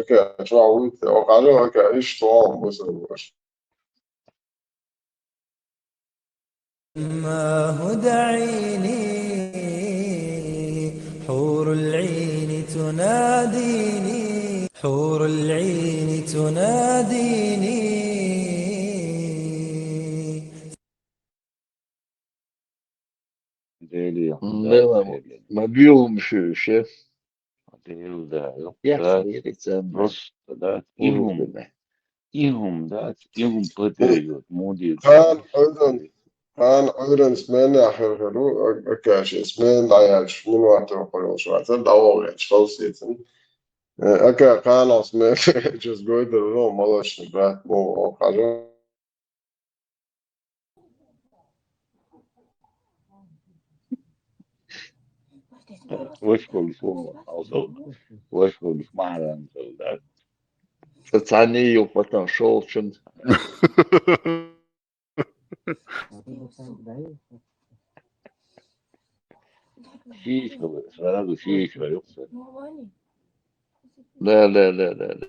هكا شعوت وقالوا هكا إيش طعام مثلا ما هدى عيني حور العين تناديني حور العين تناديني Deli ما ما بيهم شيف deli da yok da يحصل يتسمى Rus da ورود ihum pătăriu modi كان أيضا كان أيضا اسمين آخر هلو أكاش اسمين داياش من وقت وقلوا شو عتل دعوة يعني خلصيتن أكا كان اسمين جز قوي درلو ملاش نبات مو قالوا واشكل شو أوصل واشكل معلم soldat تتعني وفتن شولشن şişko sarı şişko yoksa لا لا لا لا لا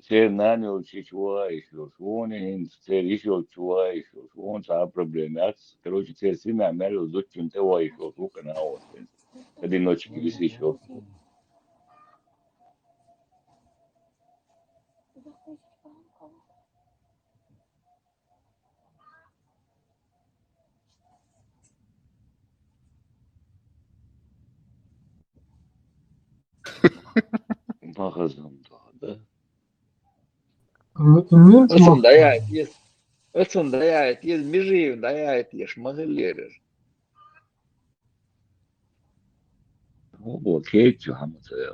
ser nanyo şişwa işlo şuone ser işlo şuva işlo şuon sa problemas короче ser sina mero zoçun te wa işlo şu kana osten kadi noć gibi işlo bakazım da أصلا ضيعت يس أصلا ضيعت يس مجري ضيعت يش مغلير هو كيك محمد يا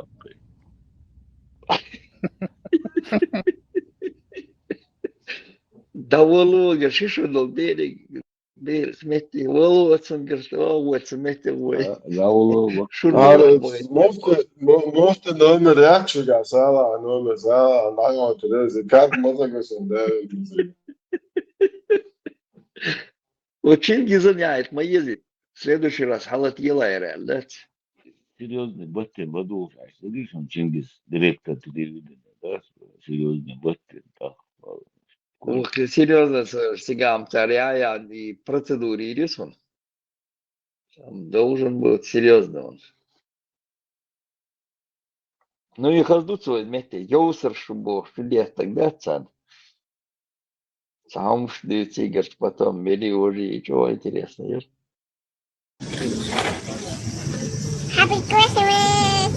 دولو شو دول بير سميتي والو أصلا قرت أو سميتي وي Ravolo شو هذا دول بغيت most nummer reakcija sada nummer za naravno Terezi kad možda sam da وتشين جيزن يعني تميزي следующий раз حالة يلا يا رجالات серьезный батя бодов, а следишь, он Чингис директор телевидения, да, серьезный батя, так, серьезно стигам царя يعني процедуре рисун должен быть серьезно он. Ну и хаздуцу вместе, йоусер шубо, филе тогда цан. Сам шли тигр, потом мели уже и чего интересно. Happy Christmas!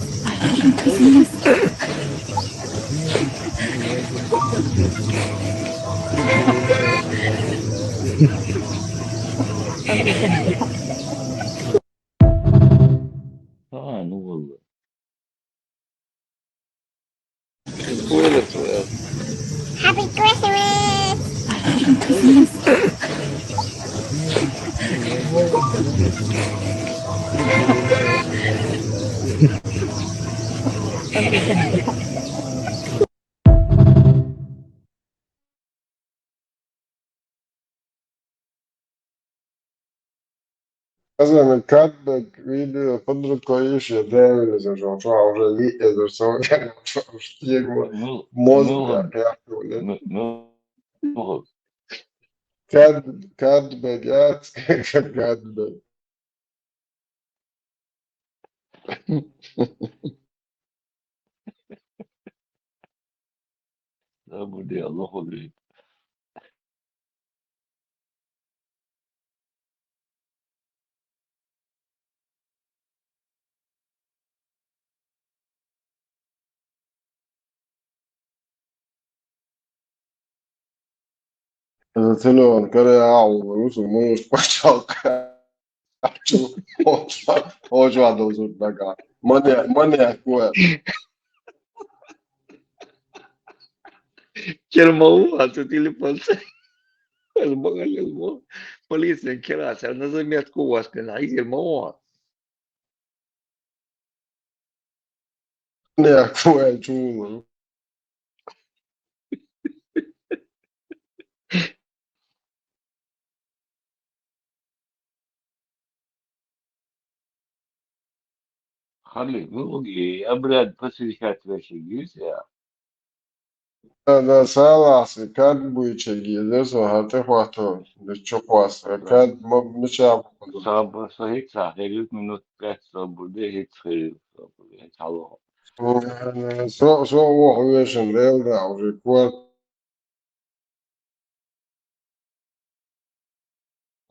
ну والله. Spoiler. Happy Christmas! مثلا كاتبك فيديو فضل كويس يا دايما إذا شو عوري إذا سو يعني مش تيجي موزع كيحكوا مغرب كاتبك جات كاتبك لابد يا الله خذ قلت له كده وروس وموس بشاق hoje o adulto da cara. Mané, ué. Чермау, а тут или полиция. Полиция кераса, на заметку у вас, عايز الموضوع. Mané, ué, chulo. خلي يقول لي أبرد بس اللي كانت ماشي جيزة هذا سالس كاد بويتشي لسه هتخواتو لتشوكواس كاد مش عارف. صعب صحيح صحيح منو تحصل بده هيك هيك حلو. Så oavsett det och rekord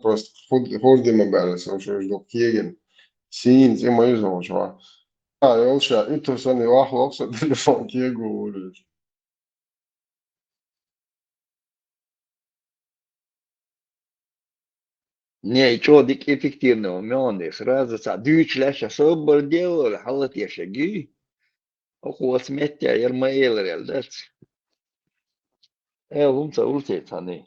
post hold ما بعرف شو شو كيجن سين زي ما يزعموا شو يوشع انتو سنة واحد أقصد تليفون كيجو Не, что, дик эффективного, мёны, сразу, дючь ляща, собор делали, халат я шаги, оху сметя, ярмаэл реалдат. Лунца ултет, они.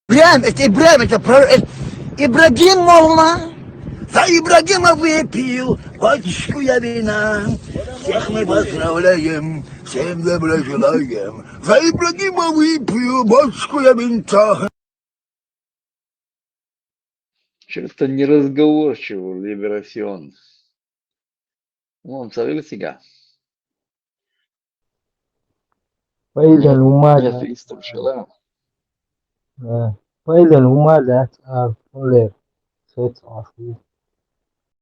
Ибрагим, Ибрагим Молла, за Ибрагима выпил водичку я вина. Всех мы поздравляем, всем добра желаем. За Ибрагима выпил водичку я винца. Что-то неразговорчивый либерасион. Вон, царил сега. فإذا Нет, الأمة истом шела. فإذا الأمة لا تعرف ست عصور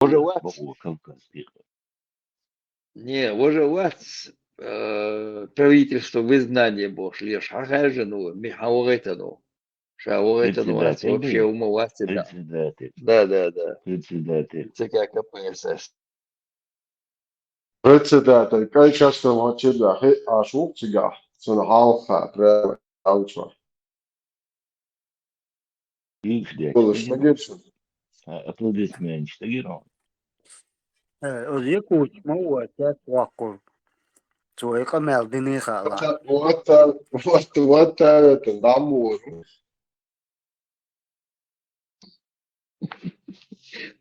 Уже ват, بقول كوكب не, уже ват, правительство вызнание бош, лишь хахажину, михаугайтану. Шаугайтану вас председатель вообще был, умываться, да. председатель, Да. председатель. Это как КПСС. Председатель, кай часто мочила хе ашук чига сон халха прямо аучва Их дядь, было что гибсон аплодисмент, что герой. Oziyekuch mawuatyak wakul chuay ka mel dini khala. وات تندعمو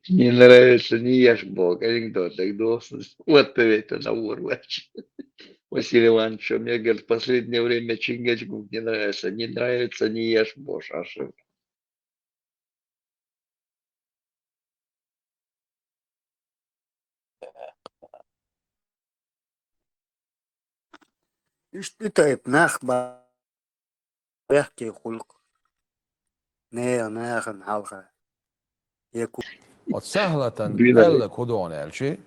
Не нравится, не ешь Бог, анекдот, так должен. Вот это на урвач. Василий Иванович, мне говорит, в последнее время Чингачгук не нравится. Не нравится, не ешь Бог. Ошибка. İşte tayip nakhba yahki khulq. ناخن halqa. Yeku وسهلة Блин, elle kodon elçi.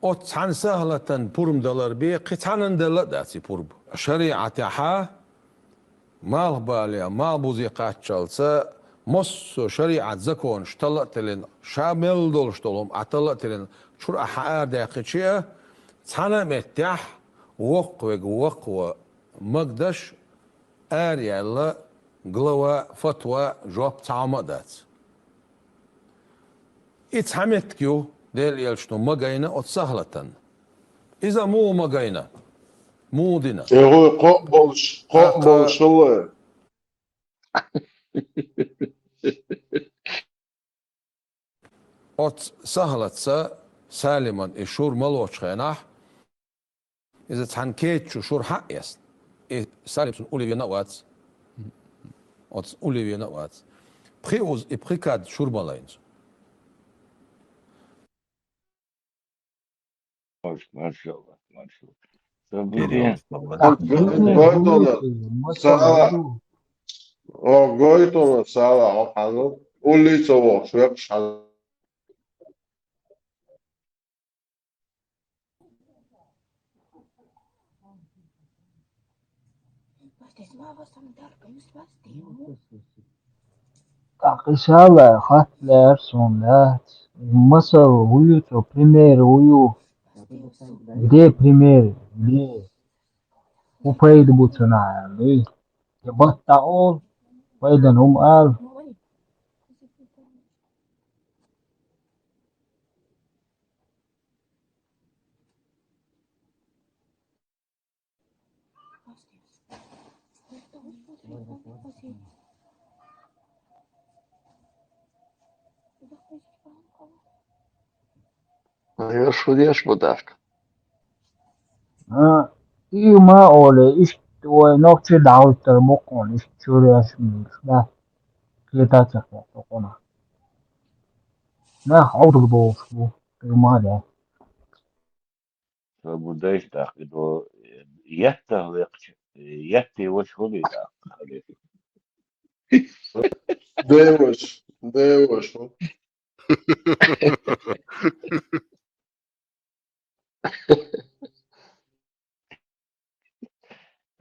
وتسعن سهلة برم دلر بي قطعن دلر داتي برب شريعة حا مال بالي مال بوزيقات شلسة مص شريعة زكون شتلت لين شامل دول شتلهم عتلت لين شر أحار داقيتشيه تسعن متح وقوة مقدش آريالا قلوة فتوى جواب تعمدات اتحمتكيو ديل يلشنو مقاينة وتسهلة إذا مو مقاينة مو دينا هو قبل شو أت سهلة سالما إشور ملوش خيناح إذا تحنكيت شور حق يس سالم سن أولي بينوات أت أولي بينوات بخيوز إبخيكاد شور ملاينز ما شاء الله ما شاء الله. Соберем. سالا قويتو سالا حلو قولي سوا شوية حلو Inşallah hatlar sonlar Mısır huyu to primeiro huyu de primeiro de o país do Bolsonaro de basta ol فإذا هم قال ешь, будашка. ما ole işte o nokta dağıtır mokon işte çürüyorsunuz da kita çakya tokona. Ne oldu bu kırmada. فبده يشتاق يته ويقش يتي وش هو يداق ديوش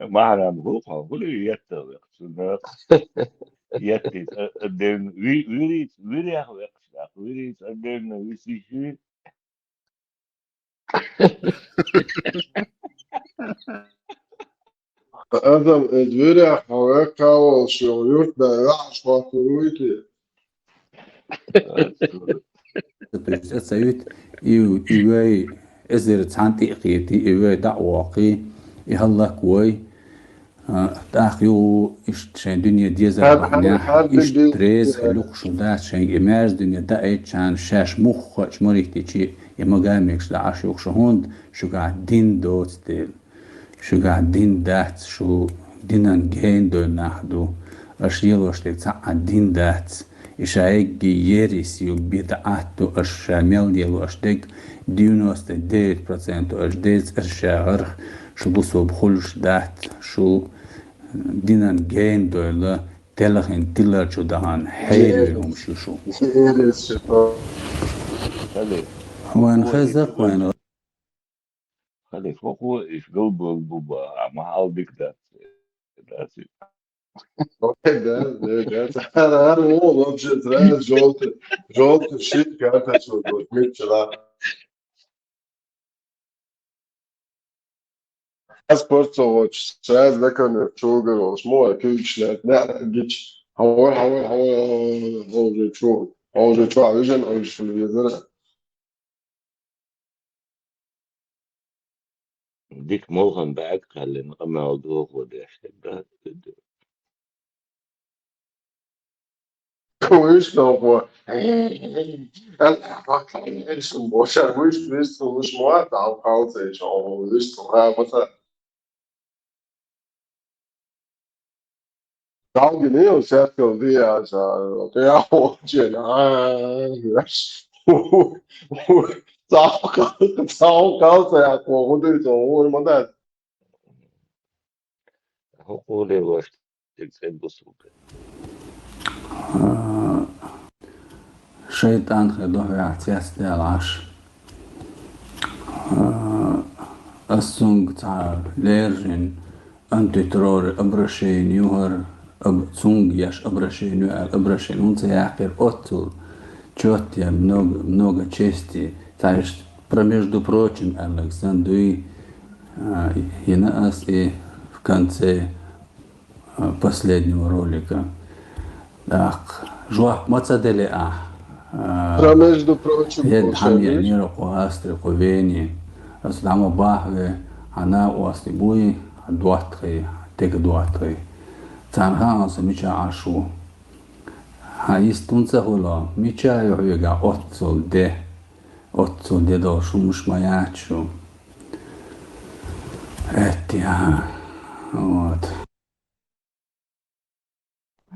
معنى هو يته ويقش يتي الدين ويري هو يقش ويري الدين ويسيشي Adam edvira haweka o shiuyut da rash wakuruiti. سيوت إيوي إزر تانتي قيتي إيوي دعواقي يهلا كوي تاخيو إشتشين دنيا ديزر بحناح إشتريز خلوق شدات شين إماز دنيا دايت شان شاش مخ شموريك تيجي يمقاميكش دعاش يوكشهوند شو قاعدين دوت ديل شو قاعدين دات شو دينان جين دول ناخدو أشيلو أشتك تعدين دات إشايك يريس يو بدعاتو أشامل ديالو أشتك 99% أشديز أشاغر شو بصو بخلش دات شو دينان جين دول تلخين تلر شو دهان حيرهم شو وين خزق وين خلي فوقه إيش قلبه البوبا مع عالدك ذات Her oğlum tren jolt shit gata şu mitçila. Sport so tren da kan çoğu olsun küçler ne geç hava çoğu yüzden oyuncuları ديك موهن بعد خلي نقمع وضوح ودي أشتك ذات konuşma bu. Eşim boşanmış bir konuşma da kaldı işte o işte ha mesela dalga ne o şarkı diye ya ya o糟糕这样我对手我他妈的 هو لي واش تكسب بسوق شيطان خدوه يعتياس دي العش السونج تاع ليرجن أنت ترور أبرشين يوهر سونج ياش أبرشين يوهر أبرشين ونت يعقر أوتل чётя много чести. Таиш, между прочим, Александрий и нас и в конце последнего ролика. Так, жуах мацадели между прочим يدحم نيرو قواستر قويني أسلام باهوي أنا واسطبوي دواتخي تك دواتخي تانها أسميشا عشو هايستون سهولا ميشا يحيقا أتصل دي دوشو مش ماياتشو اتيا вот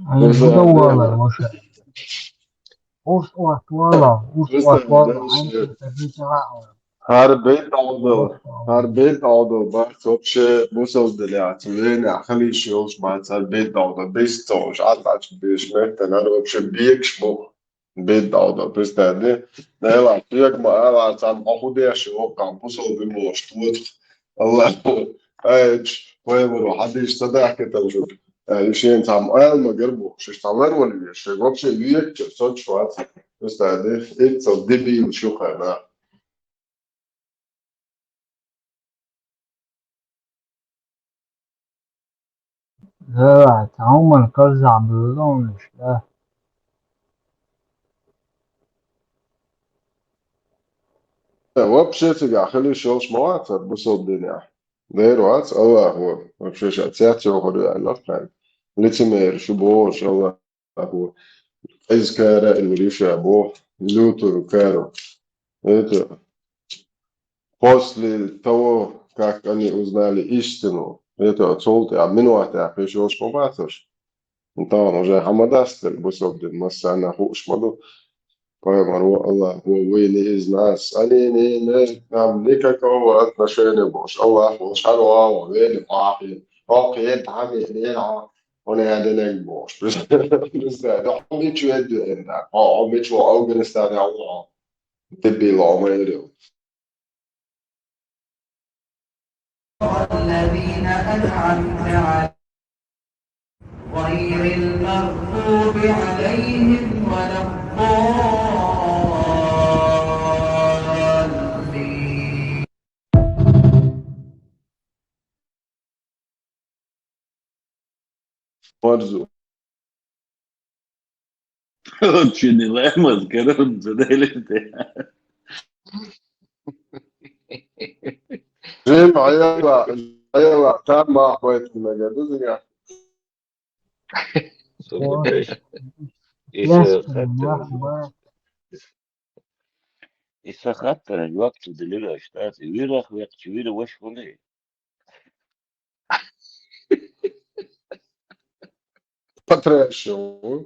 Они будовали вообще. Уж вала, они забирали. Her beyt aldı bak çok şey bu sözde ya tüyene خلي شيوش مع البيت aldı بيستوش عطاش بيشمت انا вообще بيكش bu beyt aldı biz dedi ne var tüyek ma var tam ahude şu kampus oldu mu ştut Allah ايش وين حد يستدعي كده وشوف شيء tam ayal mı görmüyor şu tamlar oluyor şey вообще büyük çok şu an biz dedi ilk çok debil şu kadar لا تعمل كرزع باللونش ده вообще тебя خلي شوش موات بصوت الدنيا ديروات الله هو вообще شاتيات شو هو الله كان لتمير شو بوش الله هو إز كارا الوليش أبوه لوتر كارو إيه после того как они узнали истину, это отцолты, а минуты, а пришел шмабатош. طبعا уже Хамадастер بسبب مسانا هو شمدو поэтому Allah هو وين из нас они не нам никакого отношения больше Allah هو شروا وين قاعد قاعد عمي لينا هنا عندنا больше بس ده عمي شو يدو عندك عمي شو أفغانستان الله تبي الله ما يدو الذين أنعمت عليهم غير المغضوب عليهم ولا الضالين. مرزو Ci dilemmas, caramba, dele. جيم عيالة عيالة كان ما حويت المجال Isa hatta الوقت اللي اشتات ويرخ ويقتوير وش فلي فترة شو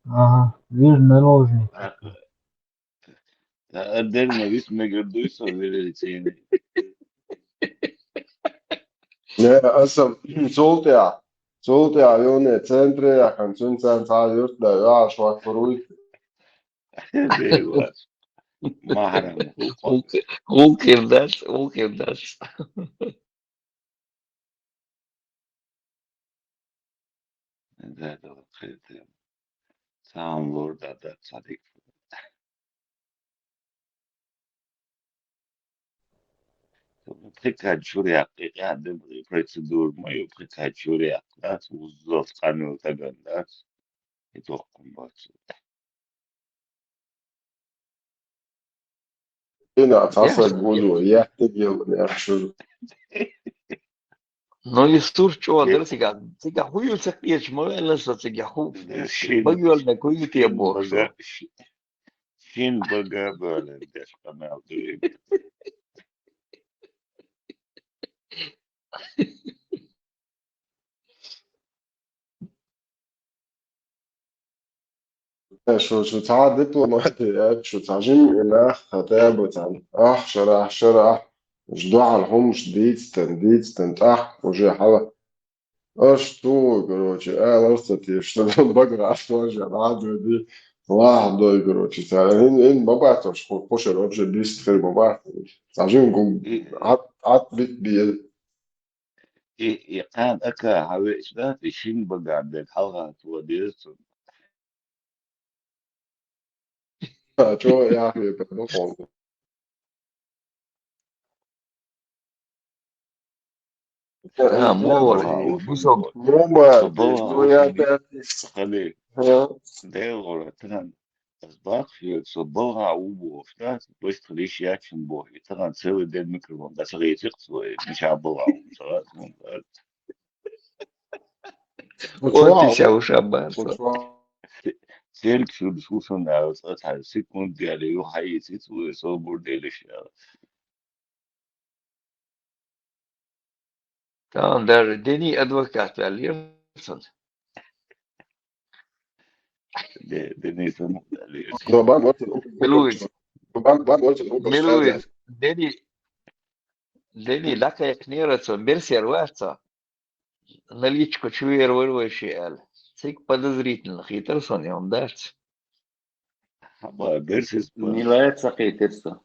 Ага, вижу наложник. قدرنا باسم قدوسه ويرتيني لا أصلا صوتي عيوني تندري يا خمسين سنة تعال يطلع يقع شوية فروي ديوات محرم ممكن بس ممكن بس ده خير سام لورد ده صديق بخيك شوري قاعد بروسيدور ما يبخيك شوري ناس وظف قانون تبع الناس يتوقعون بس هنا أتصل بقوله يحتاج يا شو No je sturčio, dar cik huju sakieš, mojelas, cik hu, bagjol kuju tie bošo. Şin baga böyle deş kanal duyuyor. شو تعال دبلوماسي شو تعجين إنه هتابت عن شرح جدوع الهمش ديتستن تحت وجي حوا что, короче, ларстати, что там багра, что же, радио دي واحد دو короче, هن بابات مش خوشة روجه ليست خير بابات تعجين نقول عط بيت بيد يقان أكا هواش ده شين بقى عندك حلقة توديرسون شو يا أخي بنقول Mori, busog, مو ما صبوها شو يا وخلي تاتي خلي ده غورة تران أسباق في صبوها وبوفتات بس تخليش ياكشن بوه تران تسوي ده الميكروفون ده صغير تقصوي مش عبوها ومصرات onti se usabasa. سيرك شو بسوسن على سطح سيكون على يو حي سيتو يصور ديلش Tamam der, deni advokat alıyorsun. ده نيسان عليه طبعا قلت Miluiz, طبعا قلت Miluiz, deni laka yakniraca, берсер ваца, наличку чуер вырващи, цик подозрительно, хитрсон, я вам дать. حبا بيرسس نلاقي سقيترسا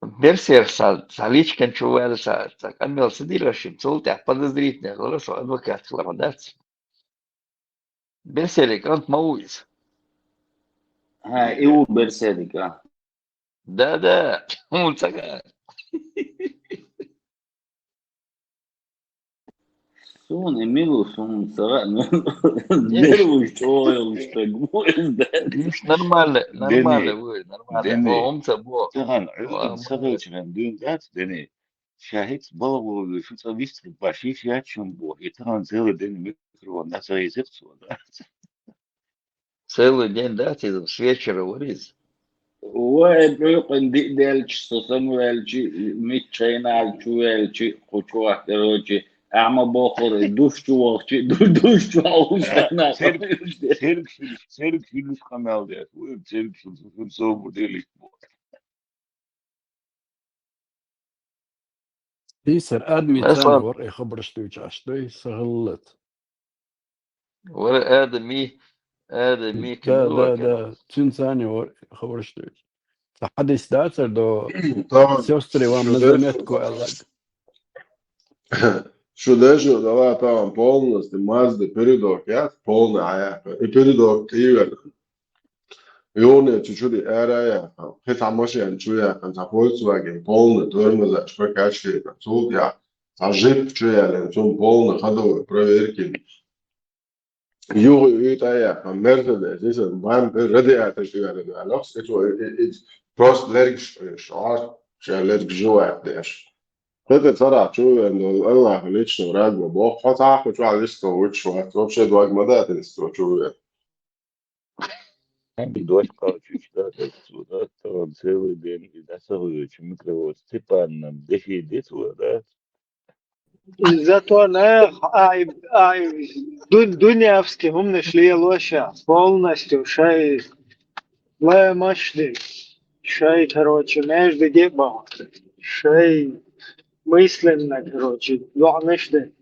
Берсер саличкан чувел са, камел сидилашим, цултя подозрительно, хорошо, адвокат, хлама дать. Берсер кант мауиз. هاي ايو برسيدك Да, он цага. سون اميلو سون سواء دروش تويل اشتقمو Видишь, нормально, دني будет, нормально. دني Он собой. تغن عقد سغيت من دون ذات دني شاهدت بلغو شو تبيست باشيش ياتشن بو يتغن زيل دني ميكرو الناس يزقصوا Целый день, да, ты с вечера варить? ويقن دي دالش سوسموالشي ميتشينالشوالشي خوشواتروشي أعمى بوخر دوشتوالشي دوشتوالشي سيرك شيلش قنال ده سيرك شيلش صوب ديلش يسر آدمي تاني أصلا ورقي خبر شتوش عشتوي سغلت ولا آدمي لا كدور ده تون ثاني ورقي خبر شتوش حدث داتر دو طبعا سيوستري وام شو نزمتكو ألق Što dešava da ova tamo polnosti Mazda peridok, ja, polna ajaka, i peridok tigar. I one ću čudi era ajaka, hita mošen čuja, kan ta Volkswagen polna tormoza, špakačke, na cud, ja, ta žip čuja, len cum polna hadove proverki. Juhu yt ajaka, Mercedes, isam van radiator čuja, len aloks, et prost lergiš, šar lergiš žuvat deš. Peut-être ça là, tu vois, Allah, лично рагу, Бог, хотя хочу алисто учу, вообще два года алисто учу. дождь короче да там целый день и да согревающий микроволновка Степан дефи детство да Зато дунявски هم نشلي الوشع полностью шай لا مشدي шай короче между геба шай мысленно короче лعنышды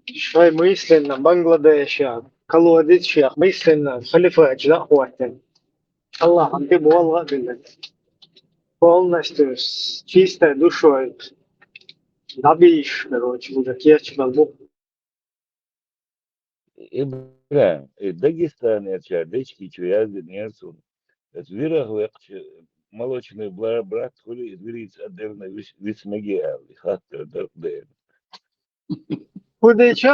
шай мысленно Бангладеш كالوديت شيخ мысленно خليفة أجزاء قواتين الله عندي والله بالله полностью чистой душой набиешь короче уже кеч балбу Ибрагим Дагестан я дечки чуязды нерсун это вирах векч молочный брат хули вирит отдельно висмеги авли хаттер дэр هوديشا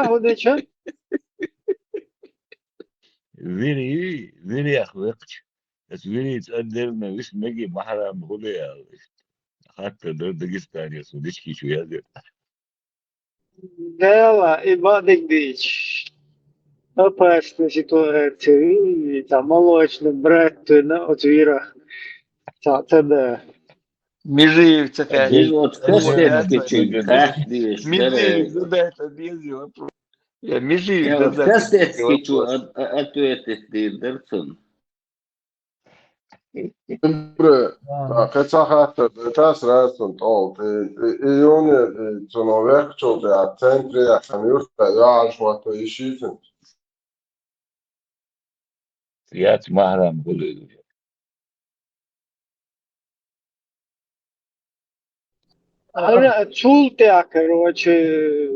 вири ахвекч это вирит отдельно висмеги махрам хули авли хаттер Дагестан я дечки чуязды Дела и бадик дичь опасная ситуация там молочный брат на отвирах тогда Межи такая. вот кастетки кастиш Межи задать без вопрос. Я межи задать кастетки вопрос. ответить дерсон Bre, kad sahata, tas raston tolt, I one, sono vekčo, da centri, ja sam justa, ja, švato išiten. يات محرم قولي أنا تشولتي короче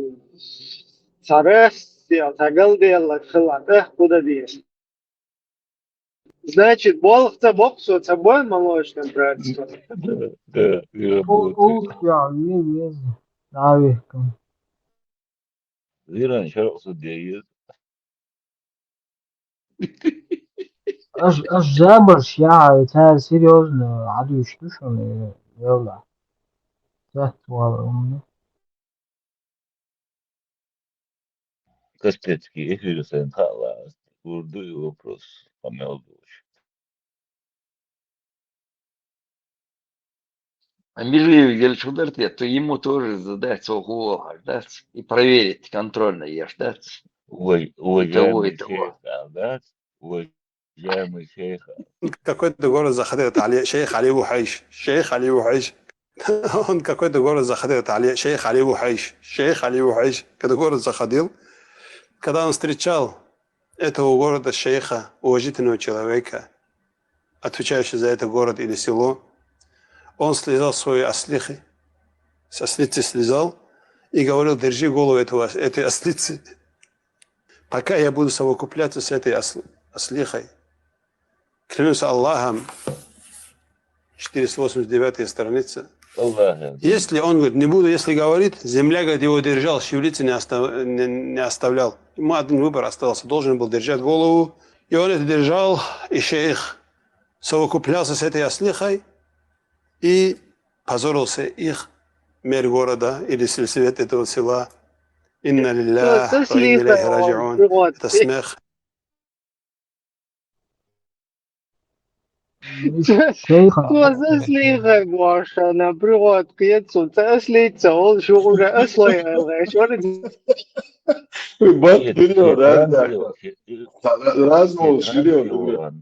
царес я тагал делать хлада куда дес значит болхта боксу собой молочный братство да يا ويز دعويكم Иран شرق صديق اش جابر يا تار سيريوزن عدو يشتوشون يولا تحت والله кастетки эфир сентала урду и вопрос помелдуш А межи говорит, что дать, то ему тоже задать ого, ждать и проверить контрольно, я ждать. уважаемый шейх да уважаемый шейх Какой-то город заходит шейх Али Бухайш. Шейх Али Бухайш. Он какой-то город заходит шейх Али Бухайш. Шейх Али Бухайш. Когда город заходил, когда он встречал этого города шейха, уважительного человека, отвечающего за этот город или село, он слезал свои ослихи, с ослицы слезал и говорил: держи голову этой ослицы, пока я буду совокупляться с этой ослихой. Клянусь Аллахом, 489 страница. Если он говорит, не буду, если говорит, земля, говорит, его держал, шевелиться не оставлял. Ему один выбор остался, должен был держать голову. И он это держал, и шейх совокуплялся с этой ослихой и позорился их мэр города или сельсовет этого села. Инна лиллах ва инна илейхи раджиун. Это смех. شيخ was أصلي وعشان بريغات قيت صوت أصلي تقول شغل أصلي شو Bak Şey, geliyor nerede? Lazım şey sürüyor değil mi?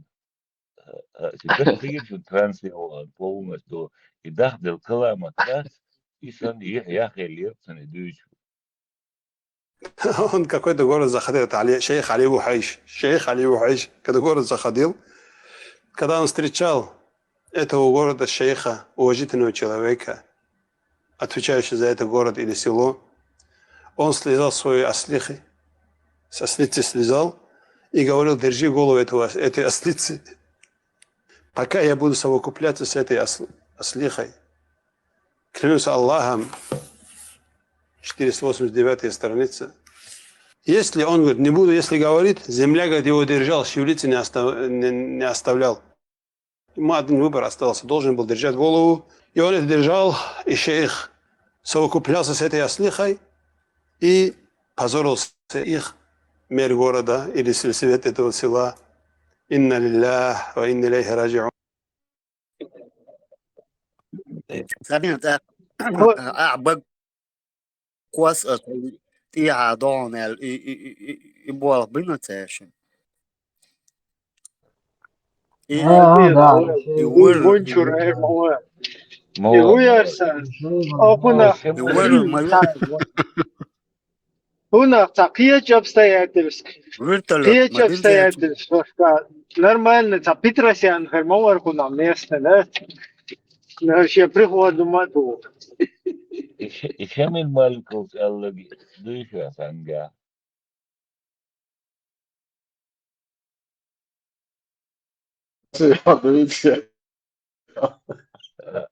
транслирован, تدخل شو ترانسليرون полностью يدخل كلامك بس يسن يحيى اللي يبصن يدوش. Он какой-то город заходил, это шейх Али Ухайш. Шейх Али Ухайш, когда город заходил, когда он встречал этого города шейха, уважительного человека, отвечающего за этот город или село, он слезал свои ослихи, с ослицы слезал и говорил: держи голову этой ослицы, пока я буду совокупляться с этой ослихой. Клянусь Аллахом, 489 страница. Если он говорит, не буду, если говорит, земля, говорит, его держал, шевелиться не оставлял. Ему один выбор остался, должен был держать голову. И он это держал, и шейх совокуплялся с этой ослихой и позорился их мэр города или сельсовет этого села. Инна лиллах ва инна илейхи раджиун. خلينا أعبق كواس تي عادون يبغى بينا تاشن بونشور يغيرسن هنا تقية обстоятельств. Течь обстоятельств. Нормально, та Петросян, Хермоварку на место, да? Вообще приходу мату. İşe mi malikos Allah duyuşa sanga.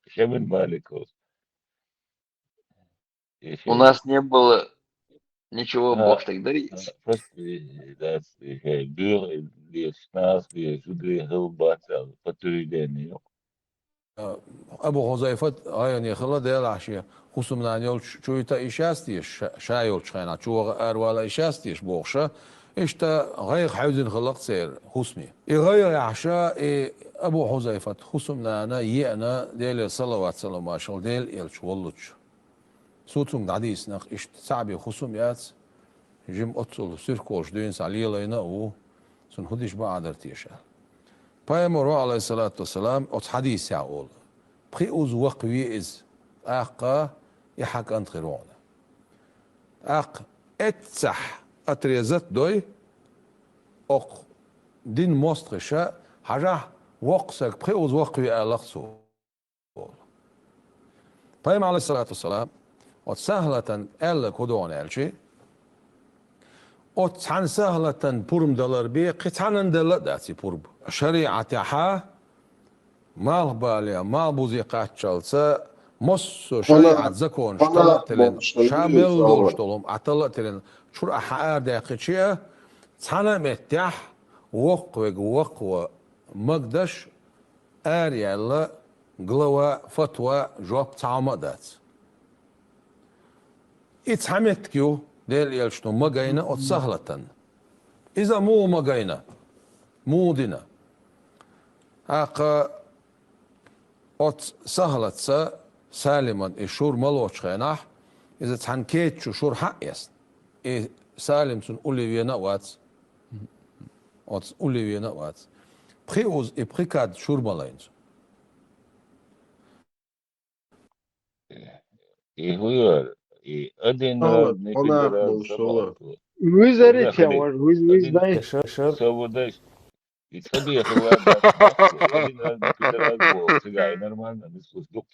İşe mi malikos. У нас не было ничего больше так дарить. Просто да, бюр die snaas die zudri heel batal patruideni. أبو حذيفة يعني خلا ديال عشية خصوصا نيول شويتا إيشاستيش شايول شخينا شو أرولا إيشاستيش بوخشة إشتا غير حوزن خلق سير خصمي يغير عشاء أبو حذيفة خصوصا أنا يأنا ديال صلوات سلام عشان ديل الشولوش صوتهم عديس نخ إشت صعب خصوميات جم أتصل سيركوش دين ساليلا ينقو سن خديش بعد ارتيشال Paimor alayhi salatu wasalam от حديث يقول بخيوز وقوي إز أقا يحق أنخرون أق اتسح أتريزت دوي أق دين مستغشة حاجة وقسك بخيوز وقوي ألقصو Paimor alayhi salatu wasalam от سهلة ألا كدون ألشي от عن سهلة بورم دلار بي قطعنا دلار داتي بورب شريعة حا مال باليا مال بوزيقات شالسا مص شريعة زكون شطلتلن شامل دول شطلهم عطلتلن شور أحقار داقيتشيا تانا متح وقوة مقدش آريالا قلوة فتوى جواب تعمدات اتحمتكيو ديل يلشتو مقاينة أو سهلة إذا مو مقاينة مو دينا أقا أو سهلة سالما الشور ملوش خيناح إذا تحنكيت شور حق يس سالم سن أولي وينوات أو أولي وينوات بخيوز إبخيكاد شور ملاينز هو أدين وزارة يا ور وزارة سوداش يتخبي خلال أدين كده أقوى سجاي نرمان نسوس دوك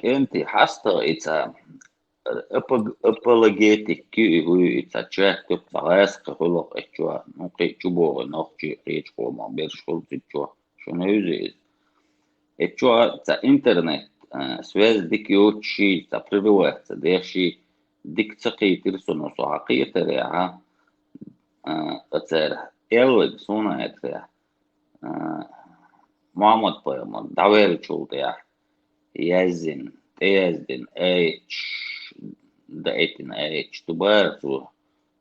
أنت حاسة إذا apologetic إذا جاك تبغاس كهلا إتجوا نقي جبوا نقي ريج قوما بيرشول تجوا شنو يزيد إتجوا تا إنترنت связь дикиочи та прерывается, деши дик цаки тирсоно сохаки теря ацер элвек суна этя Muhammed поема давер чултя яздин да этин тубар ту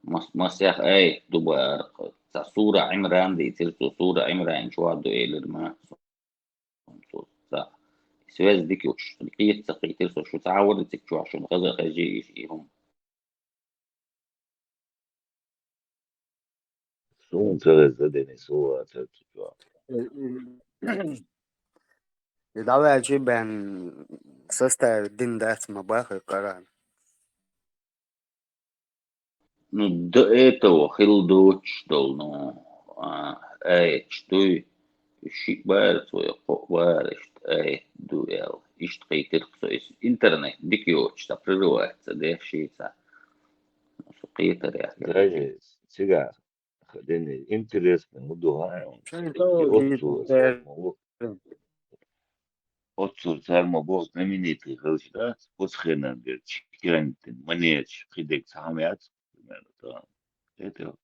масях дубар صورة عمران دي تلتو صورة عمران شو عدو إيلر سواز ديك وش لقيت سقيت تلتو شو تعود تكشو عشان غزا خجي إيشيهم سون تغزدني سوى تلتو يدعوا جيبان سستا الدين دات مباخر قران Ну, до этого хилдоч долно, что шикбар свой поквар, дуэл, и что интернет, дикиоч, та прерывается, да, шица, сукитер, даже сега خدني интересно мудугаем отцу цармобог знаменитый да посхенан чикирантин манеч хидек самят это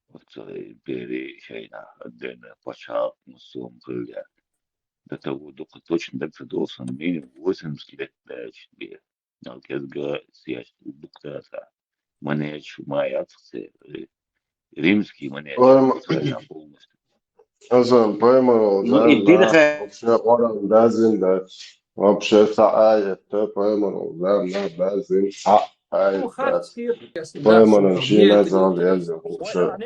отцу бери шейна отдельно пача мусом кылья до того дока точно так должен минимум 80 лет дать тебе налкезга сиясть буктаса манеч маят римский манеч полностью. Поэмал, Ну и перха. вообще оран дазин да, вообще саает, поэмал, да, на дазин саает, поэмал, шина залезет, вообще,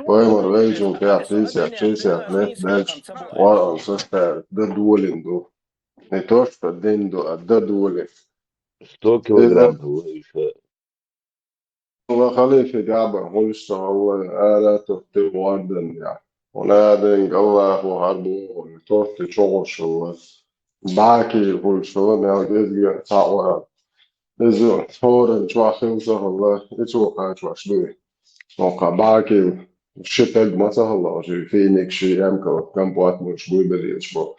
поэмал, вейджу, пять тысяч лет дальше, оран составит, да дуолинду, не то что динду, а да дуолин. 100 килограмм еще. والله خليفة جابر هو اشتغل آلاته تواردن يعني ونادن الله وهربو ونطوت شغل شو باكي كل شو يعني يزجع تعوى يزجع ثورن شو خمسة الله يتوقع شو شدوي وقع باكي شتى ما الله شيء فينيك شيء يمكن كم بوات مش بوي بدي شو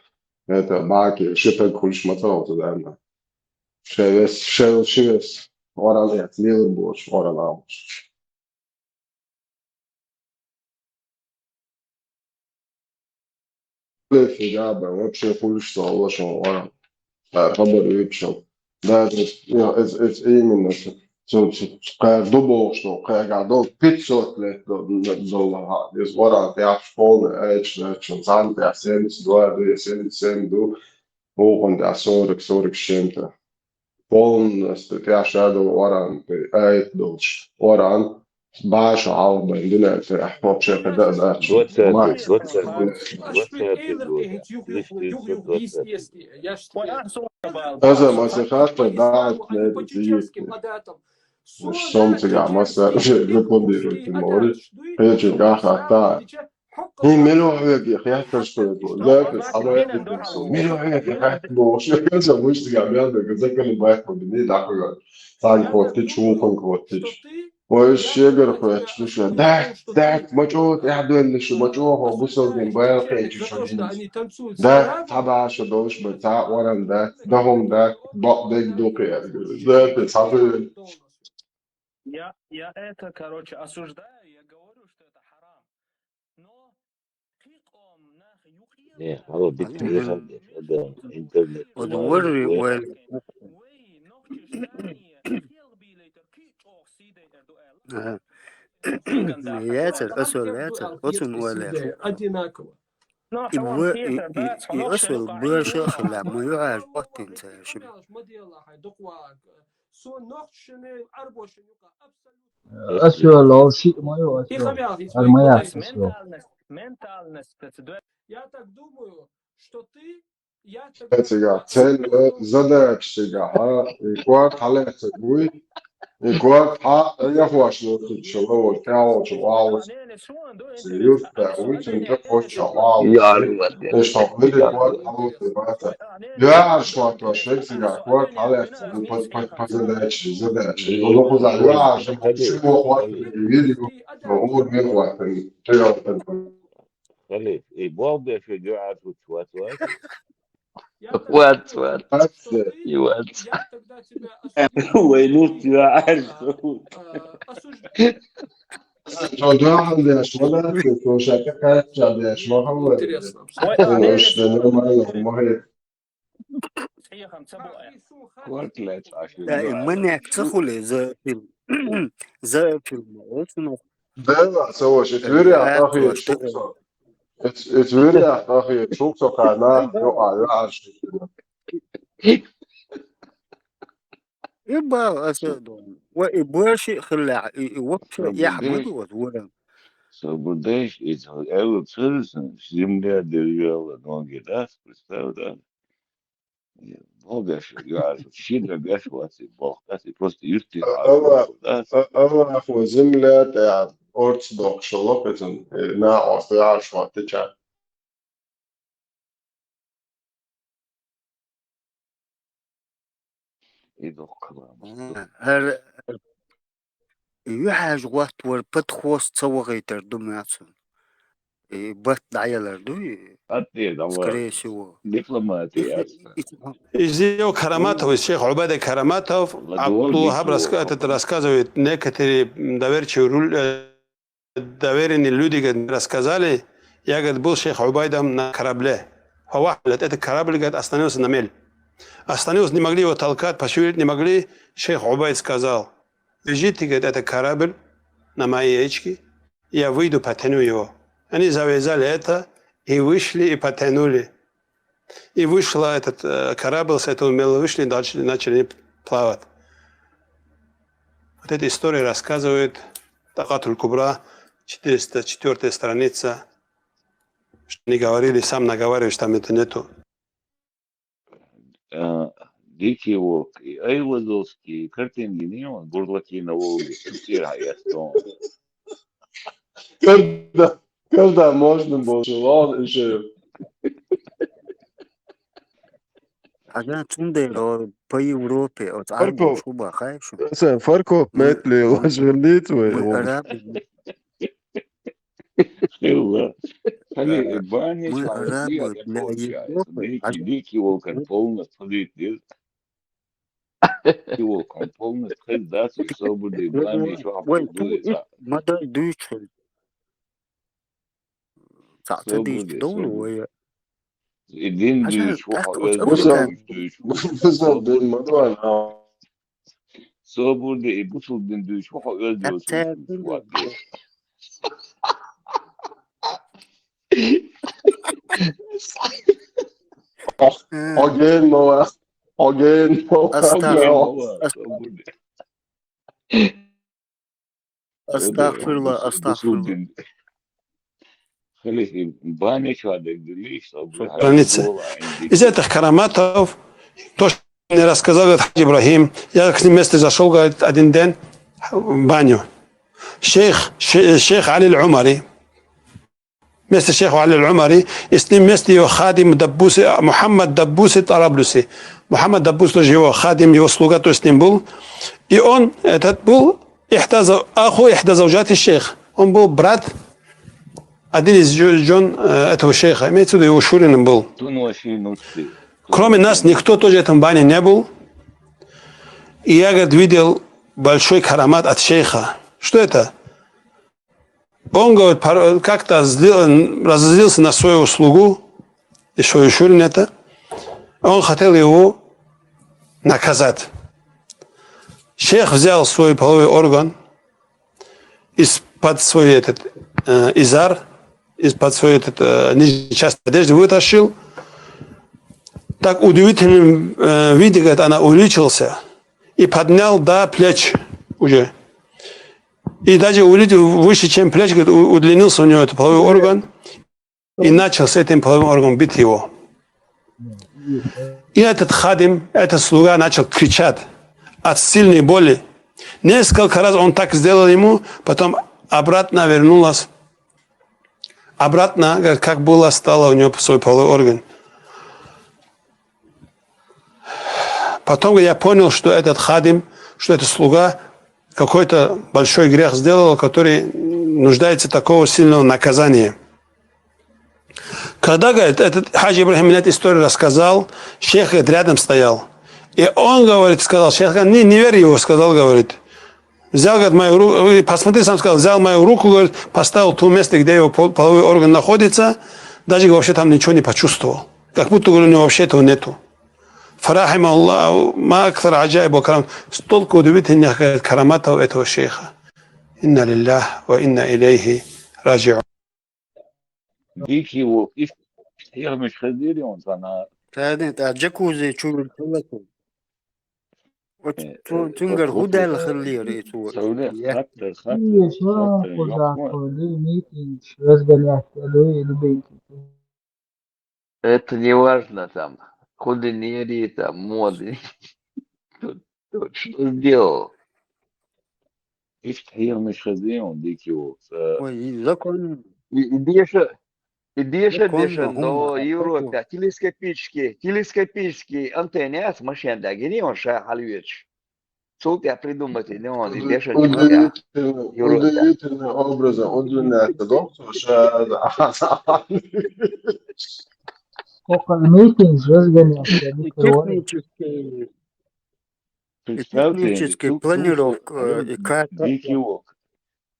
هذا باكي شتى كلش ما الله تدعنا شيء ورا الاتليل بوش ورا العمش في جابة وابشي كلش صالح ورا خبر يبشم ده it's aiming at so قاعد دوبوش نو قاعد دو بيتشوت لت زولا is ورا بيعرف فون ايش شن زان بيعسل دو يسل دو هو عند صورك شنطة полностью تشهدوا ورا آية دوش ورا باش عوض عندنا في вообще когда هذا مسيحات دعت مش صمت مثلا يقدروا المورد هيجي قاعد هي ملو هيك خيار شوي ذاك الصباح يدرسوا ملو هيك خيار بوش كذا مش تقابل كذا كل بايك بدي داخل صار كوتش وكون كوتش وش يقدر كوتش شو داك مجهود يحدل شو مجهود هو بوصل من بايك يجي شو ده تبع شو دوش بتاع ورا ده هم ده بق دوك ده بتصير Я это, короче, осуждаю, я говорю, что это харам. Но ايه هو بالتاريخ هذا انترنت ودوري وين ياتر أسول ياتر أتون ولا и أسول باشا خلا ما يعرف وقت انت شو أسوأ لو شيء ما هو أسوأ المياه أسوأ цель задача и квад халет гуй и квад я хочу человек кого чувал серьез да очень такой чувал и что вы квад халет бата я что то шесть я квад халет по задача и он куда я что квад видео но он не квад خليك ايه بوضع في جوعة وتوات وات يوات وينوت يا عارف Çocuğa yaşmalar, koşarken kaçacağız yaşmalar. İşte normal olmalı. من يكتخل زي في الموت Да, Савош, أخي شوكسو أخي شوكسو كان يقع يبقى أسدون وإبواشي خلع وقت يحمد Sabudesh, وزورا Sabudesh is ever citizen. Земля деревела ноги, да? Представь, да? Бога, я щедро гашиваться, Бог, да? Ты просто юсти أما да? أخو زملة يعني أرثوذكس لوكتن نا أستيار شواتيشا إيدو كلام. هر يحاج وقت والبتخوص تصوغيتر دمياتسون بات دعيالر دوي أتي دوا سكريسيو دبلوماتي Изио Караматов, шейх Убайда Караматов, Абдуллах рассказывает, некоторые доверенные люди рассказали, я, говорит, был шейх Убайдом на корабле. Этот корабль, говорит, остановился на мель. Остановился, не могли его толкать, пошевелить не могли. Шейх Убайд сказал, вяжите, говорит, этот корабль на моей речке, я выйду, потяну его. Они завязали это и вышли и потянули. И вышла этот корабль, с этого мела вышли, дальше начали плавать. Вот эта история рассказывает Такатуль Кубра, 404 страница. Что они говорили, сам наговариваешь, там это нету. Дикий волк и Айвазовский, картинки не он, бурлаки на Волге, все ястон. Когда можно было желал еще. حاجات تندر по Европе от Фарко, Англии шуба хайшу Фарко метли ложверлит мы арабы Хали бани мы шарфия, арабы как для получается. Европы Дикий волк, он полностью ходит, Дикий волк, он полностью ходит, да, свободы, бани, что образуется. مدى دويتشل تعتدي Свободы, دولة свободы. وهي Един عشان дүйш, أمريكا بالضبط الموضوع Свободы и бусул ден дүйш, حتى again Noah أستغفر الله أستغفر الله خليه باني شو هذا ليش Страница. Из этих караматов, то, что мне рассказал говорит, Хаджи Ибрахим, я к ним вместе зашел, говорит, один день в баню. Шейх Али Аль-Умари, вместе шейх Али Аль-Умари, и с ним вместе его хадим Даббуси, Мухаммад Даббуси Тараблюси. Мухаммад Даббус тоже его хадим, его слуга, то с ним был. И он, этот был, аху ихдазавджати шейх. Он был брат, один из жен этого шейха, имеется в виду, его шуриным был. Кроме нас, никто тоже в этом бане не был. И я, говорит, видел большой карамат от шейха. Что это? Он, говорит, как-то разозлился на свою слугу, и свою шурин это. Он хотел его наказать. Шейх взял свой половой орган из-под свой этот изар, из-под своей нижней части одежды вытащил. Так удивительным виде, говорит, она увеличился и поднял до плеч уже. И даже увеличил выше, чем плеч, говорит, удлинился у него этот половой орган и начал с этим половым органом бить его. И этот хадим, этот слуга начал кричать от сильной боли. Несколько раз он так сделал ему, потом обратно вернулась. Обратно, говорит, как было, стало у него свой половой орган. Потом я понял, что этот хадим, что этот слуга какой-то большой грех сделал, который нуждается такого сильного наказания. Когда, говорит, этот Хаджи Ибрахим мне эту историю рассказал, шейх, говорит, рядом стоял. И он, говорит, сказал, шейх, не верь его, сказал, говорит. Взял, говорит, мою руку, посмотри, сам сказал, взял мою руку, говорит, поставил в то место, где его половой орган находится, даже вообще там ничего не почувствовал. Как будто, говорю, у него вообще этого нету. Фарахим Аллах, ма акфар аджайб ва карам. Столько удивительных караматов этого шейха. إنا لله وإنا إليه راجعون. ديكي وإيش هي مش خديري sana تاني تا جاكوزي شو الثلاثة تنقر هدى الخلية ريتو سوي خاطر Iya, خاطر sono خاطر accusato يوم di meeting, разгонять, алло, любенький. Это не важно там, кудинери, там, моды. Тут что сделал? إيش هي مش خديري ديكي Ой, закон, Идея закон, дешевно, هم Европа, телескопический антенны с машин да, где он ша халвич. Супер придумать, не он, и дешевно тебя, Европа. Удивительный образом удлиняется доктор, что Сколько meetings, разгонять, я бы и сказал. технический планировка, и как...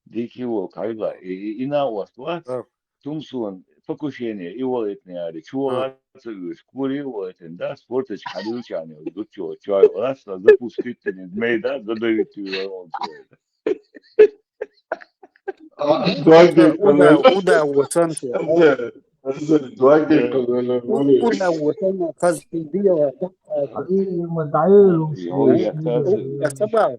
ديكي ووك هايلا إنا وصلت تمسون فكوشيني إيوالتني على شو غاتس كوري واتن دا سبورتش حدوش يعني ودوتشو تشاي راس لا بوستيتني ميدا دبيتو يرون ودا وسنتي ودا وسنتي فاز في البيئة علي مدعيل ومشي سبعة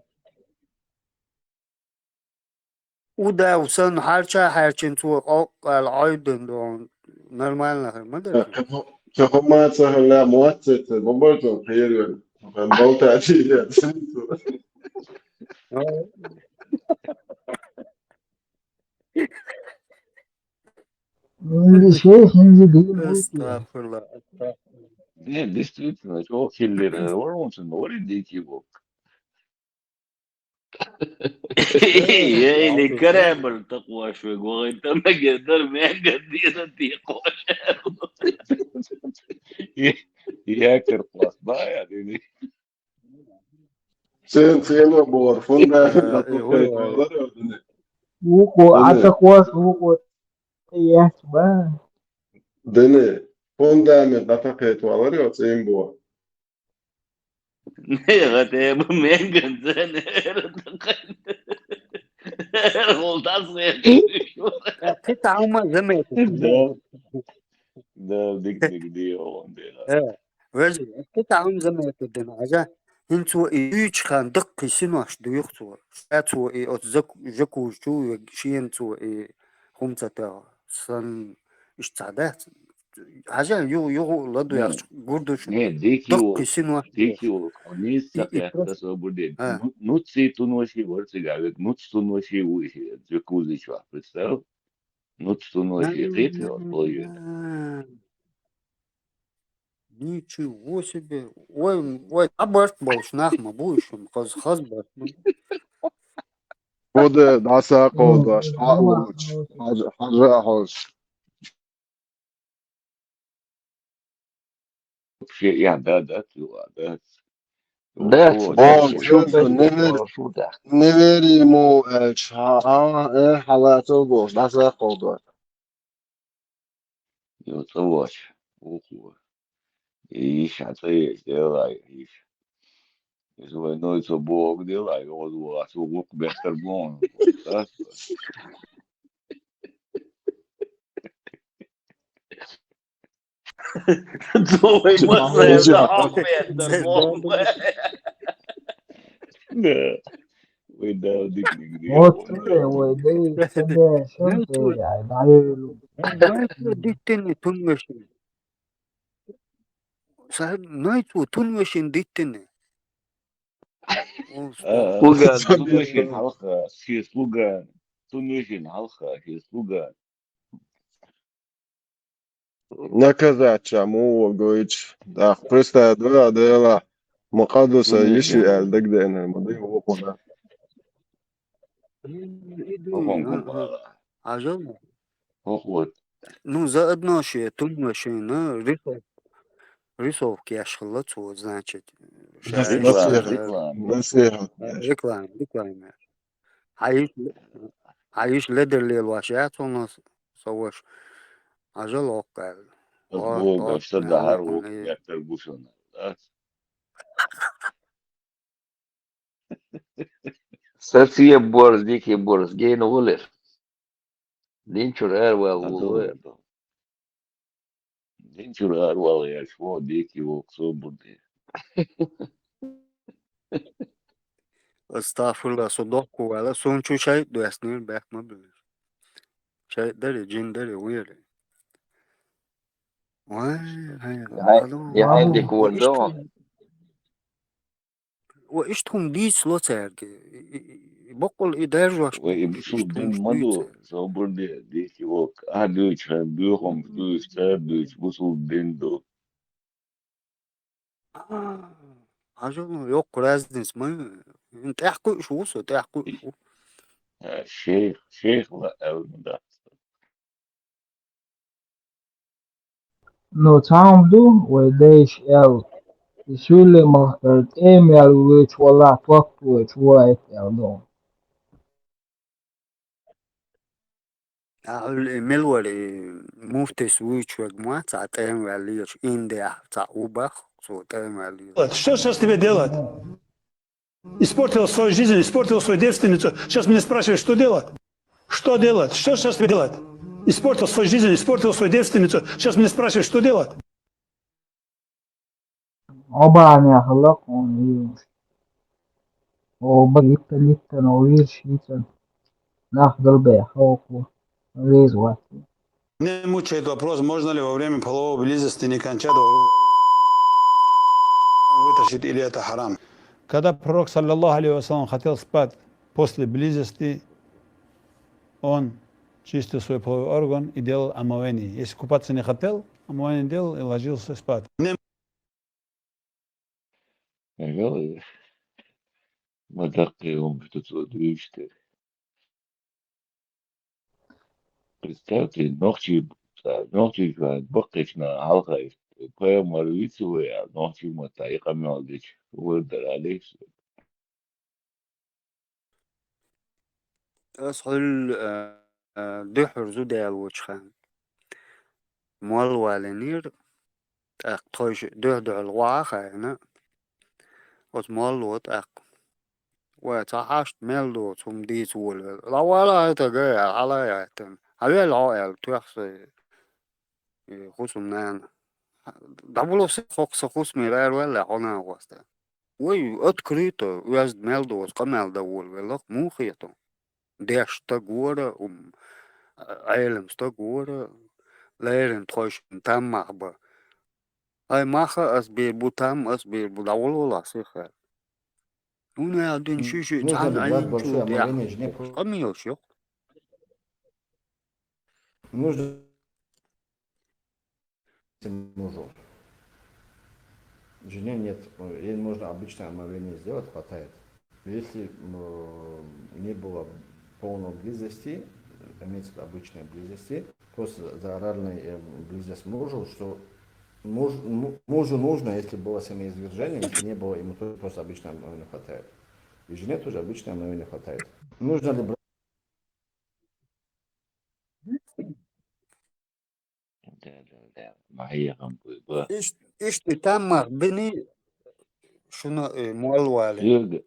ودا وسن هرچند تو العايدن دون نورمال ما ادري كهما سهلا مواتت بمبرتون خير بمبوت عشية Hindi şey, hindi değil bu ki. Estağfurullah. Не, действительно, чего хиллер, воронцин, говорит дикий вок. يا اللي كرامل تقوى شوي وانت ما قدر ما قدر تقوى ياكر قاس ضايع يعني سين بور فندا Wuko, ata kuwas, wuko, iya, ba? دني فندا من دفقت والله وسين بور غتيب ما قدر غلطان قطع ما زمت ده ديك دي رجل قطع زمت الدنا عجا انتو ايش خان دق سنوش دويختو اتو اي جاكو شو شي انتو اي خمسة سن اشتعدات حاجة يو لدو يا قردوش Не, دق سنوش дикий волк, они сакята свободен. Нуци туноши ворцигавик, нуц туноши уиши, джакузи чва, представил? Нуц туноши, репи отплывет. Ничего себе. Ой, абарт болш нахма будущем, хаз барт. خود دعسا قوداش عقوش حاجة حوش Вообще, я, да, Да, شوف نمری مو حالاتو بوش دعسا قوداش يوصوش وقوة إيش عطيش ديلاي إيش يسوي نويتو بوك ديلاي يقعدوا سوق بيختر بون Твой мозг захват ويدا ديك دي Oturuyor, o değil, şimdi, şimdi, ya, dayı. نايتو ديتني تنمشي صاحب نايتو تنمشي ديتني слуга тунушин халха си слуга тунушин халха си слуга наказать чему говорить да просто да مقدسة يشي دك ده أنا مضي وقونا عجل هو ну заодно ще тунмаши на рисовки я шхлацу значит реклама عايش لدر الواشات ونص صوش عجل وقال هو قصد دهار ويأكل بوشنا ساسية بورز ديكي بورز جين ولر دين شرار والولر دين شرار والله شو ديكي وقصو بدي Estağfurullah صدق ولا son şu şey duyasını bakma bile. Şey deri cin deri uyarı. Vay hay يا عندك ولدون وإشتهم دي سلوتر بقول إدارة ويبسو دين مدو سو بدي ديكي وق هادوش بيوهم دوش تادوش بسو دين دو عجب yok Razdins mı? تحكي شو سو تحكي شو شيخ لا أول ده No time do where they shall. Surely must email which will not talk to it right alone. الملور مفتي سويتش وجماعة ساعتين عليش إنديا تعوبخ ساعتين عليش. Что сейчас тебе делать? Испортил свою жизнь, испортил свою девственницу. Сейчас меня спрашиваешь, что делать? Что делать? Что сейчас тебе делать? Испортил свою жизнь, испортил свою девственницу. Сейчас меня спрашиваешь, что делать? Обаня хлоп он и оба лита новый шитен. Нахдал бе хоку. Резвать. Мне мучает вопрос, можно ли во время половой близости не кончать вытащить или это харам? Когда пророк, саллаллаху алейхи вассалам, хотел спать после близости, он чистил свой половой орган и делал омовение. Если купаться не хотел, омовение делал и ложился спать. مدقيهم بتتودوشتي представьте, ночью бақична халqa пая марвицу я ночью матай камалдич выдрались أسهل دحر زودي الوجهان مال والنير أقطعش ده الواقع هنا وتمال وتأق وتعاشت ميلدو ثم دي تقول لا ولا تجاه على يعتم على العائل تحصي خصوصا دبلو سخص خص ميرال ولا هنا واسطة وي أتكريتو ويز ميلدو وتقمل دول ولا مو خيطو ديش تجورة عالم تجورة ليرن تخش تام محبة هاي ماخا أسبير بوتام أسبير بدول ولا سيخر هنا عندن شيء تعال عين شو ديا قميوش يو Нужно мужу. Жене нет, ей можно обычное омовение сделать, хватает. Если не было полной близости, имеется обычной близости, просто за оральной близость мужу, что мужу нужно, если было семяизвержение, если не было, ему тоже просто обычное омовение хватает. И жене тоже обычное омовение хватает. Нужно ли брать? ما هي غنبوي إيش تتم بني شنو مولوالي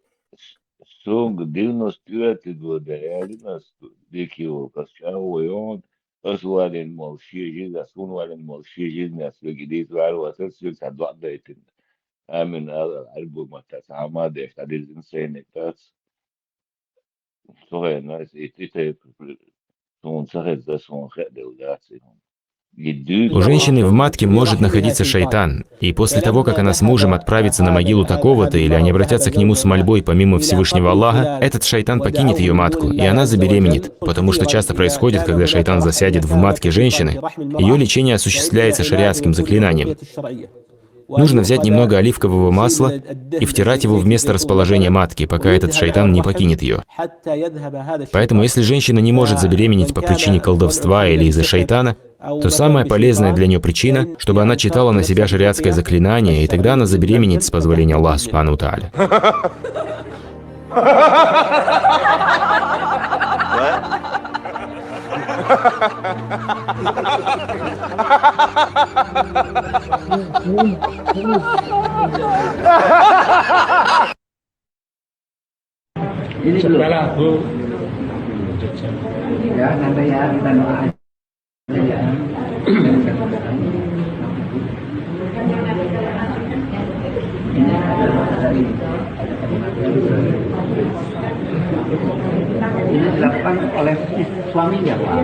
سونغ دينوس تيوتي دو ديالينوس ديكيو كاسشاويون أسوالين مالشيجي أسون والين مالشيجي ناس بجديد وعلى أساس يلسع ضعدايتين آمن الألبوم تسعة ما ديش عديد إنسان كاس صغير ناس إتيتي سون سخت ذا سون خد وداتهم У женщины в матке может находиться шайтан, и после того, как она с мужем отправится на могилу такого-то, или они обратятся к нему с мольбой помимо Всевышнего Аллаха, этот шайтан покинет ее матку, и она забеременеет, потому что часто происходит, когда шайтан засядет в матке женщины, ее лечение осуществляется шариатским заклинанием. Нужно взять немного оливкового масла и втирать его в место расположения матки, пока этот шайтан не покинет ее. Поэтому, если женщина не может забеременеть по причине колдовства или из-за шайтана, то самая полезная для нее причина, чтобы она читала на себя шариатское заклинание, и тогда она забеременеет с позволения Аллаха Субхану ва Тааля. Ini dulu. Ya, nanti ya kita doa. Ya. Ini adalah dari ini dilakukan oleh suaminya, Pak.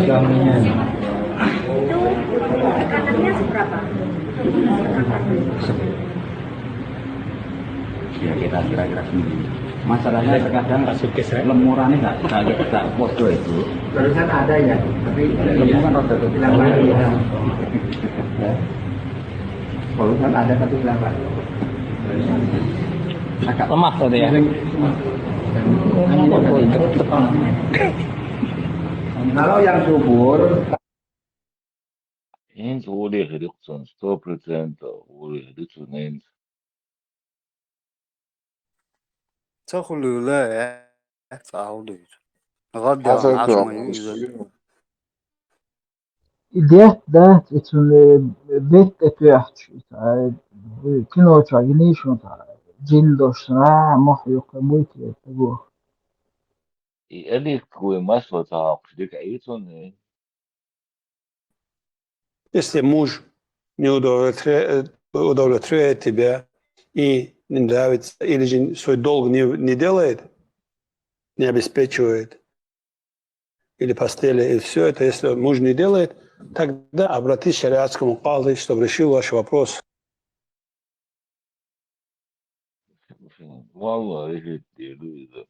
Suaminya. Tekanannya seberapa? Ya kira-kira segini. Masalahnya terkadang lemurannya nggak podo itu. Barusan ada ya, tapi lemuran rada bilang lagi ya. Barusan ada tapi bilang lagi. Agak lemah tadi ya. Kalau yang subur Eens olie gericht zo'n 100% olie gericht zo'n eens. تاخذ لا تعودي غادي حسن عن 10 كلام. مليون Det için bekletuyaç kinoça ginişon jindosna mahyok muyti bu. Elik kui maslo taaq, dik aiton Если муж не удовлетворяет тебя и не нравится, или же свой долг не делает, не обеспечивает, или постели, и все это, если муж не делает, тогда обратись к шариатскому кади, чтобы решил ваш вопрос. Wallah elit diyelim.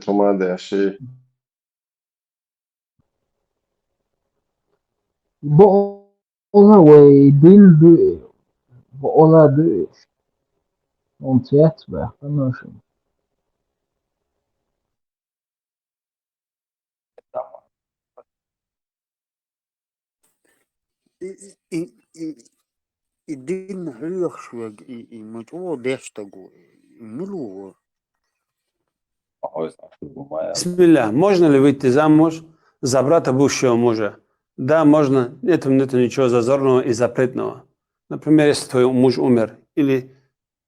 توماده شيء Bu ola way din bu ola du on tiyatro anlaşım. الدين هي شوي الموضوع ديش تقول ملو Бисмилля, можно ли выйти замуж за брата бывшего мужа? Да, можно. Это нет ничего зазорного и запретного. Например, если твой муж умер, или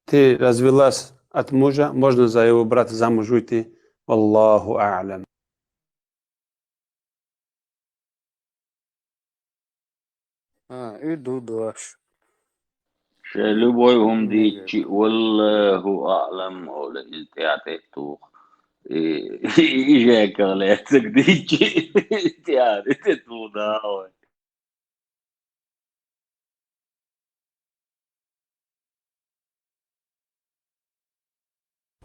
ты развелась от мужа, можно за его брата замуж выйти. Аллаху а'лям. иду дальше Любойهم дичи, والله أعلم ولا التعتيتو إيجاك ولا تقديتي تعتيتو داوي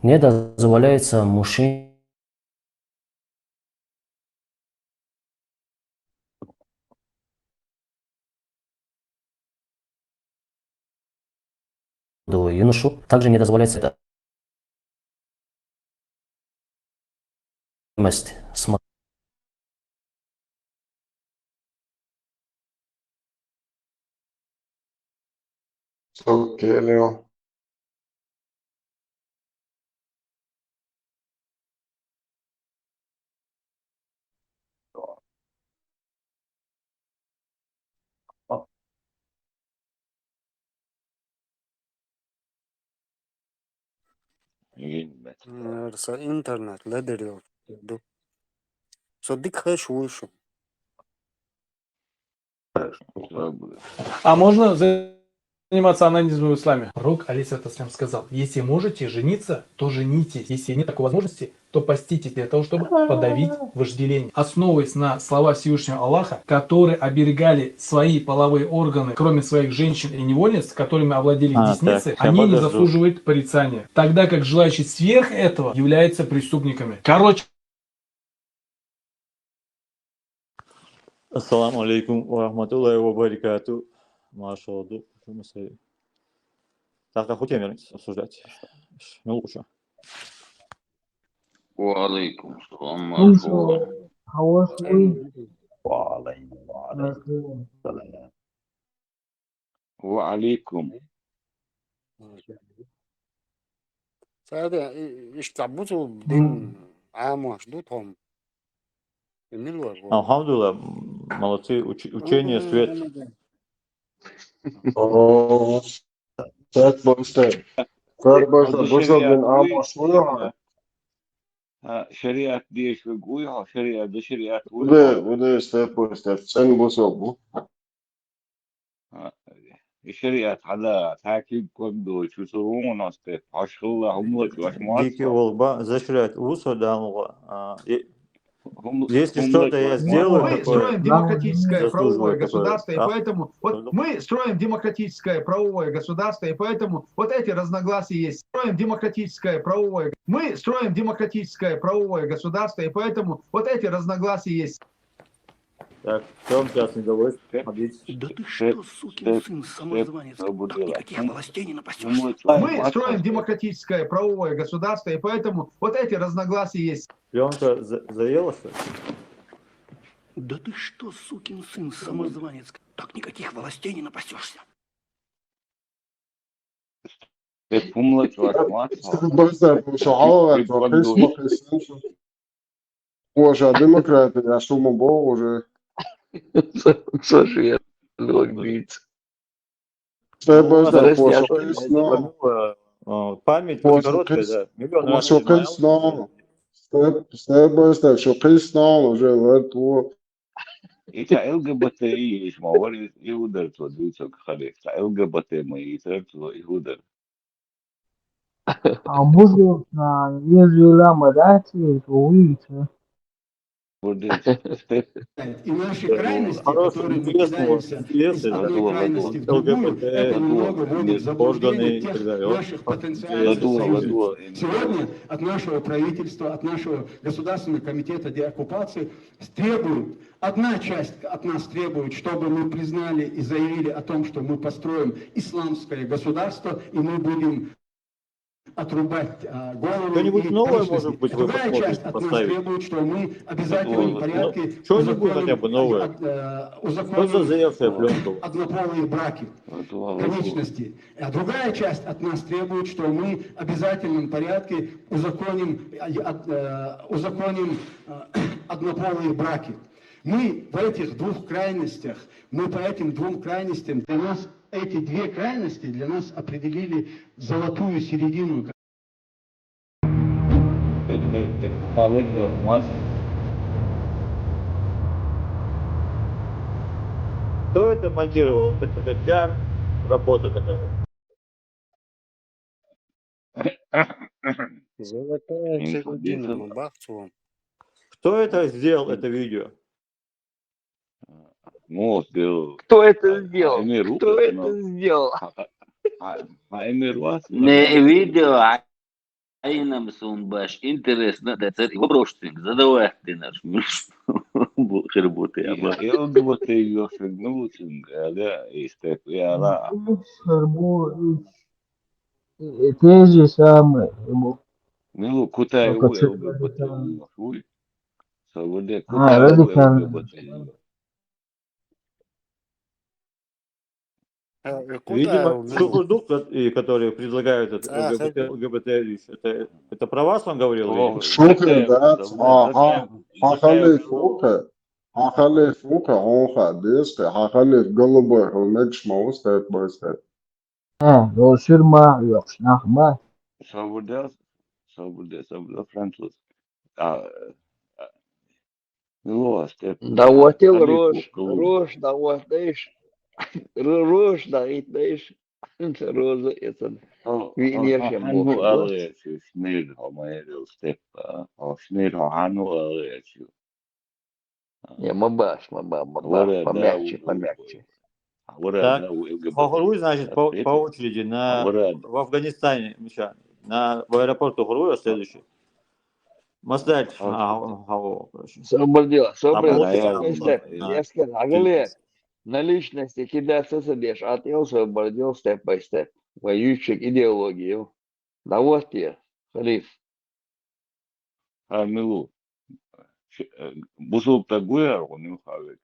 Не дозволяется мужчине юношу, также не дозволяется это. اوكي اليوم رسا интернет لا دريو صدق خش وشه А можно заниматься анонизмом в исламе? Пророк алейхиссалям сказал: если можете жениться, то женитесь. Если нет такой возможности, то поститесь для того, чтобы подавить вожделение. Основываясь на слова Всевышнего Аллаха, которые оберегали свои половые органы, кроме своих женщин и невольниц, которыми овладели их десницы, они не заслуживают порицания. Тогда как желающие сверх этого являются преступниками. Короче, Assalamu alaikum wa rahmatullahi wa barakatuh. Маша, так, какую тему обсуждать? Ну, лучше. وعليكم السلام ورحمة الله وعليكم هذا يشتعبطوا بدين عام واحد Мило. Алхамдулилlah, молодцы, учение свет. Oo, step by step. Kardeşler, هذا bu شريعة sefer قوي amaçlıyor. شريعة ديش قوي شريعة ده شريعة Bu da step by step. Sen bu sobu. الشريعة على تاكيد كودو شو سرون أستاذ عشقلا هم لك واش Дикий معصب волк заширяет ус, да, если هم что-то لك я واش сделаю معصب Мы такое, строим демократическое правовое заслуживает такое, государство, и а? поэтому вот мы строим демократическое правовое государство, и поэтому вот эти разногласия есть. Строим демократическое правовое. Мы строим демократическое правовое государство, и поэтому вот эти разногласия есть. Так, в чем сейчас недовольство? Да ты что, сукин сын, самозванец? Так никаких властей не напасешься. Мы строим демократическое правовое государство, и поэтому вот эти разногласия есть. Пленка заелась? Да ты что, сукин сын, самозванец? Так никаких властей не напасешься. هم لك واش معصب Step by step. Bu şahane. Bu kısmı. Уже демократия, что мы уже. Слушай, я логбит. Step by step. У вас По кısmı. память По короткая, да. Миллион раз кısmı. Step by step. Şu kısmı уже var tu. إذا LGBT إيش ما ورد يقدر توديته خليك LGBT ما يقدر يقدر А буду на езжу мадати, увидите. И наши крайности, которые мы кидаемся из одной крайности в другую, это немного вводит в заблуждение тех наших потенциальных союзников. Сегодня от нашего правительства, от нашего Государственного комитета деоккупации требуют, одна часть от нас требует, чтобы мы признали и заявили о том, что мы построим исламское государство, и мы будем отрубать голову. Что-нибудь новое, может быть, вы Другая часть от нас требует, что мы в обязательном порядке что-нибудь хотя бы новое. Что за заевшая пленка? Однополые браки, конечности. А другая часть от нас требует, что мы в обязательном порядке узаконим однополые браки. Мы в этих двух крайностях, мы по этим двум крайностям, для нас эти две крайности для нас определили золотую середину. Кто это монтировал? Это пиар, работа такая. Золотая середина, бахцу. Кто это сделал, это видео? Ну, сделал. Кто это сделал? Кто это сделал? Не видео, айна сон баш интересно, да царь вопросик задавайте наш хербуты. Я ЛГБТ ее шагнул, да, и степ, я ла. Те же самые. Ну, куда его ЛГБТ хуй? Свобода, А, куда его радикально. ЛГБТ? Видимо, Шухурдук, который предлагают ЛГБТ, это про вас он говорил? Шухер, да, хахали фука, он хадиска, хахали голубой, он мечмау, step by step. Då ser man ju snabbt. Свобода, француз. Ну, степ. Да вот и рожь, да вот, знаешь, рожь, да, и знаешь, роза, это винершем عنه бог. أغير شنير هما يدو ستيب أو شنير عنه أغير شو Не, мабаш, ورا помягче. Так, Хохруй, значит, по очереди в Афганистане, Миша, в аэропорт Хохруя следующий. Масдать, Освободил, я сказал, Агале, на личности кидаться собешь, а ты освободил степ-бай-степ, воюющих идеологию. Да вот тебе, халиф. Амилу. Бузул тагуя, он не хавит.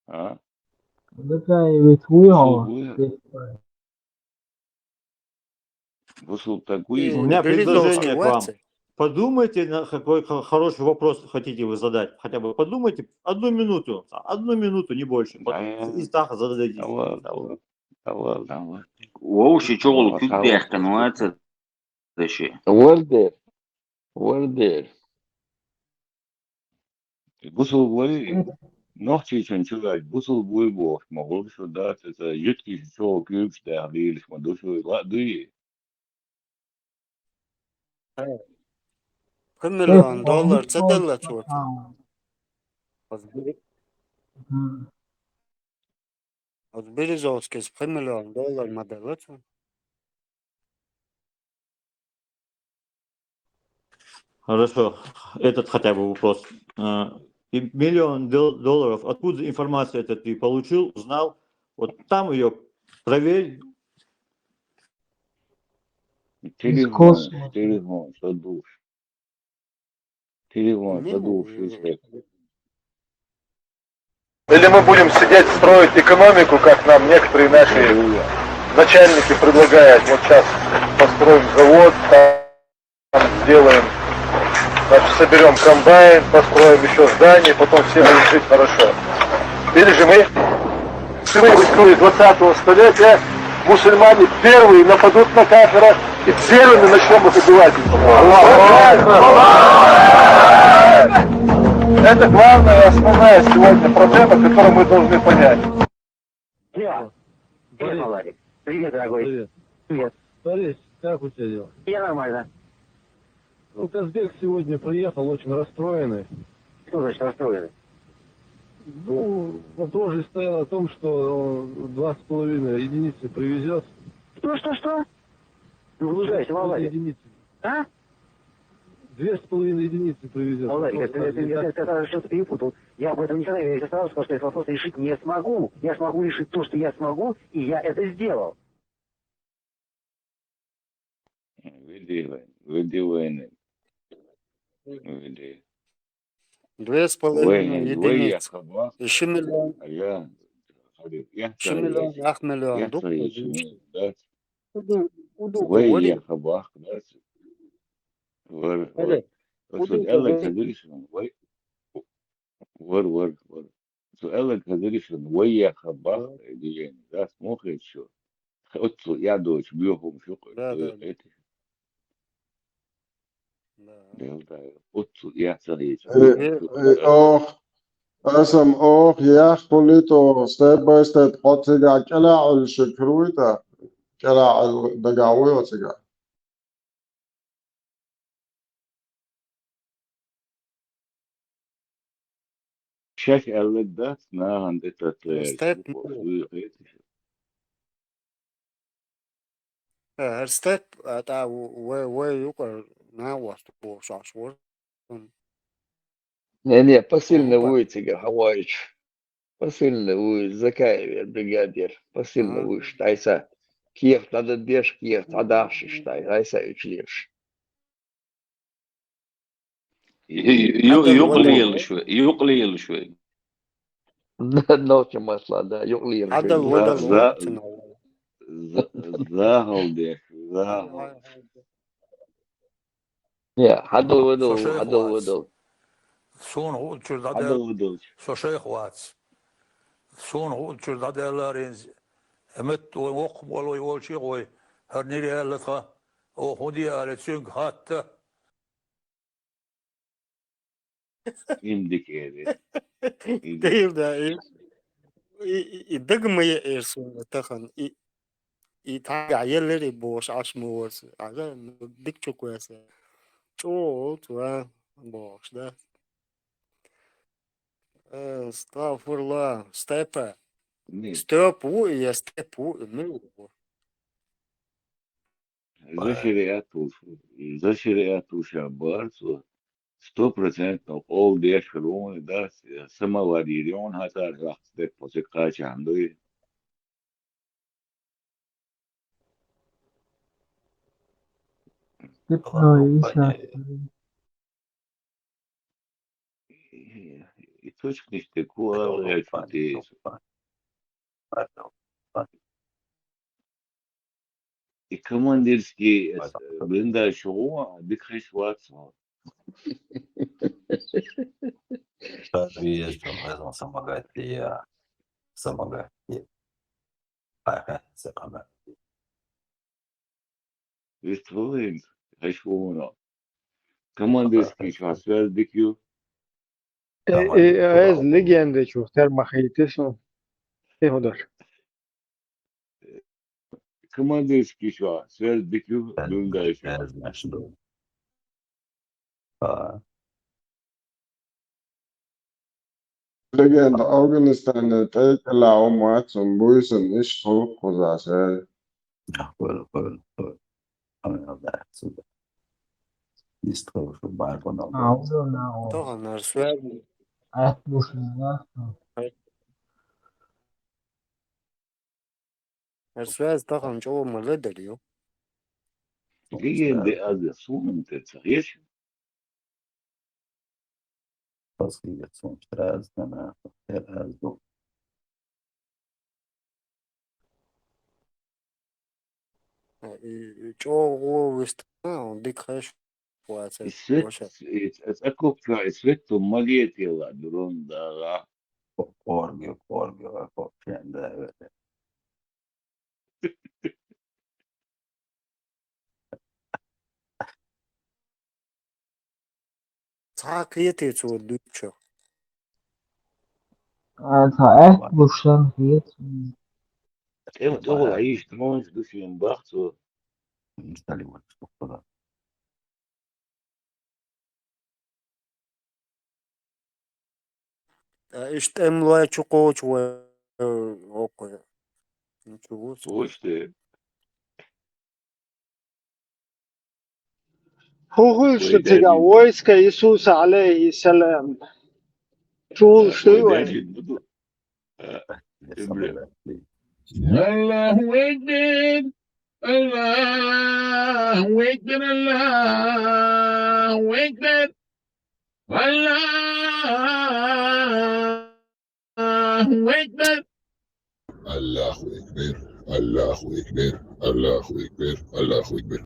Такая ведь хуёво. Вышел У такой. меня предложение к вам. Березовский, Подумайте, на какой хороший вопрос хотите вы задать. Хотя бы подумайте 1 минуту. 1 минуту, не больше. И так зададите. Давай. Воуши чоғыл күдде ақтануатсы дәші. Вардер. Вышел говори. Ночи чанчугать. Вышел буйбо. Могу что дать. Это жидкий шоу кюб штабиль. Смотрю, что ладуи. $1 مليون تدلت شوت. Березовский $1 مليون مدلت. Хорошо. Этот хотя бы вопрос. И $1 миллион. Откуда информацию это ты получил, узнал? Вот там ее проверь. Телефон, что душ. Телефон, что душ. Или мы будем сидеть, строить экономику, как нам некоторые наши начальники предлагают. Вот сейчас построим завод, там сделаем, значит, соберем комбайн, построим еще здание, потом все будут жить хорошо. Или же мы впервые в истории 20-го столетия мусульмане первые нападут на кафира и первыми начнем их убивать. Это главная, основная сегодня проблема, которую мы должны понять. Привет, Владик. Привет, дорогой. Привет. Борис, как у тебя дела? Я нормально. Ну, Казбек сегодня приехал очень расстроенный. Что значит расстроенный? Ну, вопрос же стоял о том, что 2,5 единицы привезет. Что? Ну, лужайся, Володя. Единицы. А? 2,5 единицы привезет. Володя, ты что-то перепутал. Я об этом не знаю. Я сейчас сразу сказал, что этот вопрос решить не смогу. Я смогу решить то, что я смогу, и я это сделал. Веди. 2,5 единицы. Еще миллион. Еще миллион, 8 миллион. Вей хабах, да? سؤالك هدريشن سؤالك هدريشن ويا خباخ دي ده مخي شو قلت يعدوش بيهم شو قلت قلت يا صغير اسم اوخ ياخ كليتو ستيب باي ستيب قطع كلا الشكرويتا كلا دقاوي وتقع شاش قالت ده اسمها هندسة Step تا وي يقر ناوست بوشاشور. Не, посильно вытягал, Хаваич. Посильно вы закаивер, бригадир. Посильно вы штайса. Киев надо беж, Киев тадаши штай. Айса учлешь. يقليل شوي نوتي مسلا ده يقليل زاهل ديش يا حدل ودل Son hultjur dat så sjöchwats. Son hultjur dat ellarins. Emet och okbol och olchi och hör ni det alla och hodi är synk hatta. İndik yeri. Değil de دقمة يرسون تخن يتابع يلري بوش عشموس على ديك شو كويسة شو توا بوش ده استغفر الله ستيبا ستيبو يا ستيبو ملو Заширяту шабарцу 100% all деш хрумы да самоварилион хатар рахстек после качанду. И точно что куала я чудес. И командирский блинда шоу, дикхай шварцман. Есть он возьму самогатия. Самогатия. Ага, самогатия. Вествуем, хайшвуна. Командирский шварцвер дикю. Ez legende çoktur mahiyetisin. Ehodur. Командирский шварцвер дикю блинда шоу. Значит, Legende Afghanistan tala umma som buisen ish folk kuzasel. Böyle. İstiyor şu balkona. Audo طبعا السؤال atmosfera. السؤال طبعا جوا ملد اليوم Legende Adesun, Tetzayesh. Passiert Stress, dann also. جوا ويستنا ديك خاش واسد Ako svetu maljetila drunda. Orgio, kendi. عقيتي تودي شو Also atmosfera wird. Evo to aish, tmons dušim bahcu. اشتم لا تشوقوش و اوكي نشوفوش Почти. هو شتيجا ويسك يسوس عليه السلام. شو Daži budu. Ibre. Allahu Akbar, Allahu Akbar, Allahu Akbar, Allahu Akbar. Allahu Ekber, Allahu Ekber, Allahu Ekber, Allahu Ekber.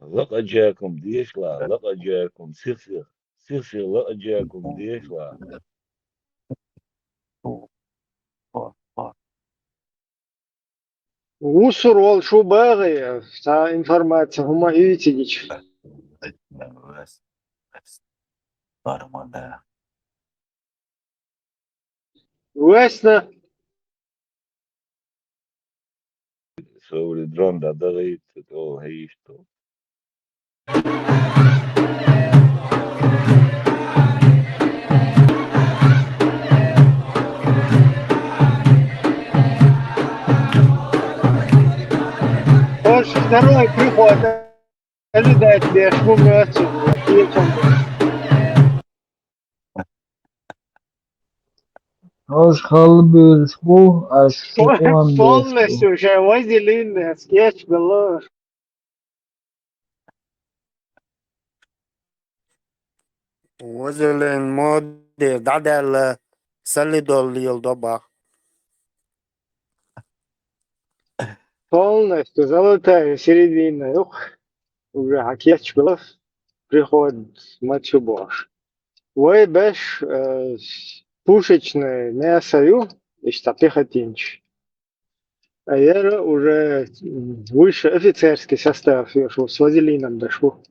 لقد جاءكم ديشلا، لقد جاءكم سرسر، سرسر لقد جاءكم ديشلا. وصل شو باغي تاع انفورماتيا هما يتيجي. واسنا سوي درون دا ضغيت تو هيشتو. Больше второй приход. Ожидать лишь умраться. Hoş kalbir bu aşkım Полностью уже вазелин, скетч было. وزل الماضي دعدل سلد اليلدبا Полностью золотая середина. Уже скетч было. Приход матчу бош. Ой, беш пушечный не сою, и что пехотинч. А я уже выше офицерский состав, я шел с вазелином дошло.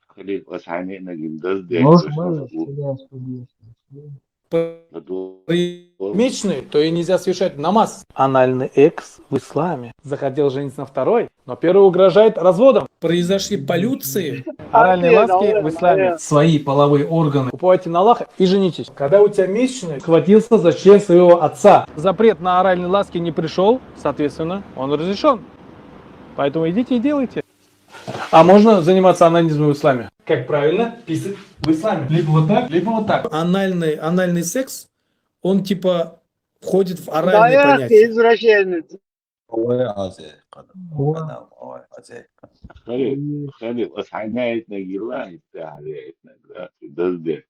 خليك أسعني نجيم دزدك. Месячный, то и нельзя совершать намаз. Анальный экс в исламе захотел жениться на второй, но первый угрожает разводом. Произошли полюции. Оральные ласки в исламе. Свои половые органы. Уповайте на Аллаха и женитесь. Когда у тебя месячный, схватился за член своего отца. Запрет на оральные ласки не пришел, соответственно, он разрешен. Поэтому идите и делайте. А можно заниматься анонизмом в исламе? Как правильно писать в исламе? Либо вот так, либо вот так. Анальный секс, он типа входит в оральное понятие. Извращенец. خلي بس حنايتنا جيران بتاع حياتنا دلوقتي ده ازاي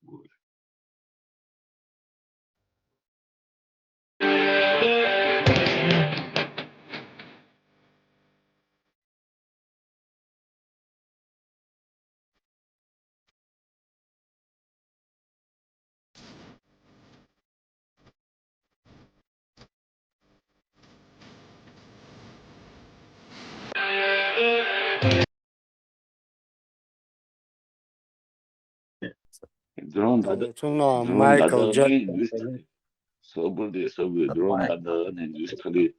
درون مايكل جاكسون هندوستاني صبر درون بدأنا هندوستاني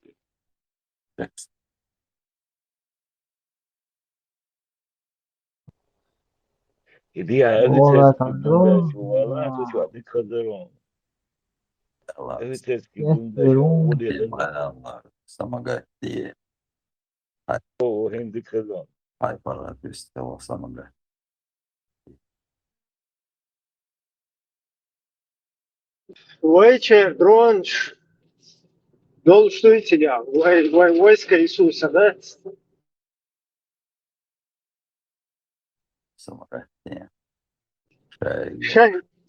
دي Ora evites ki bunda Tandro, çuvala tu şu abi kadar evites ki yes, bunda şu Peru, o diye o hindi kazan. Вечер, дронч, что тебя? Войска Иисуса, да?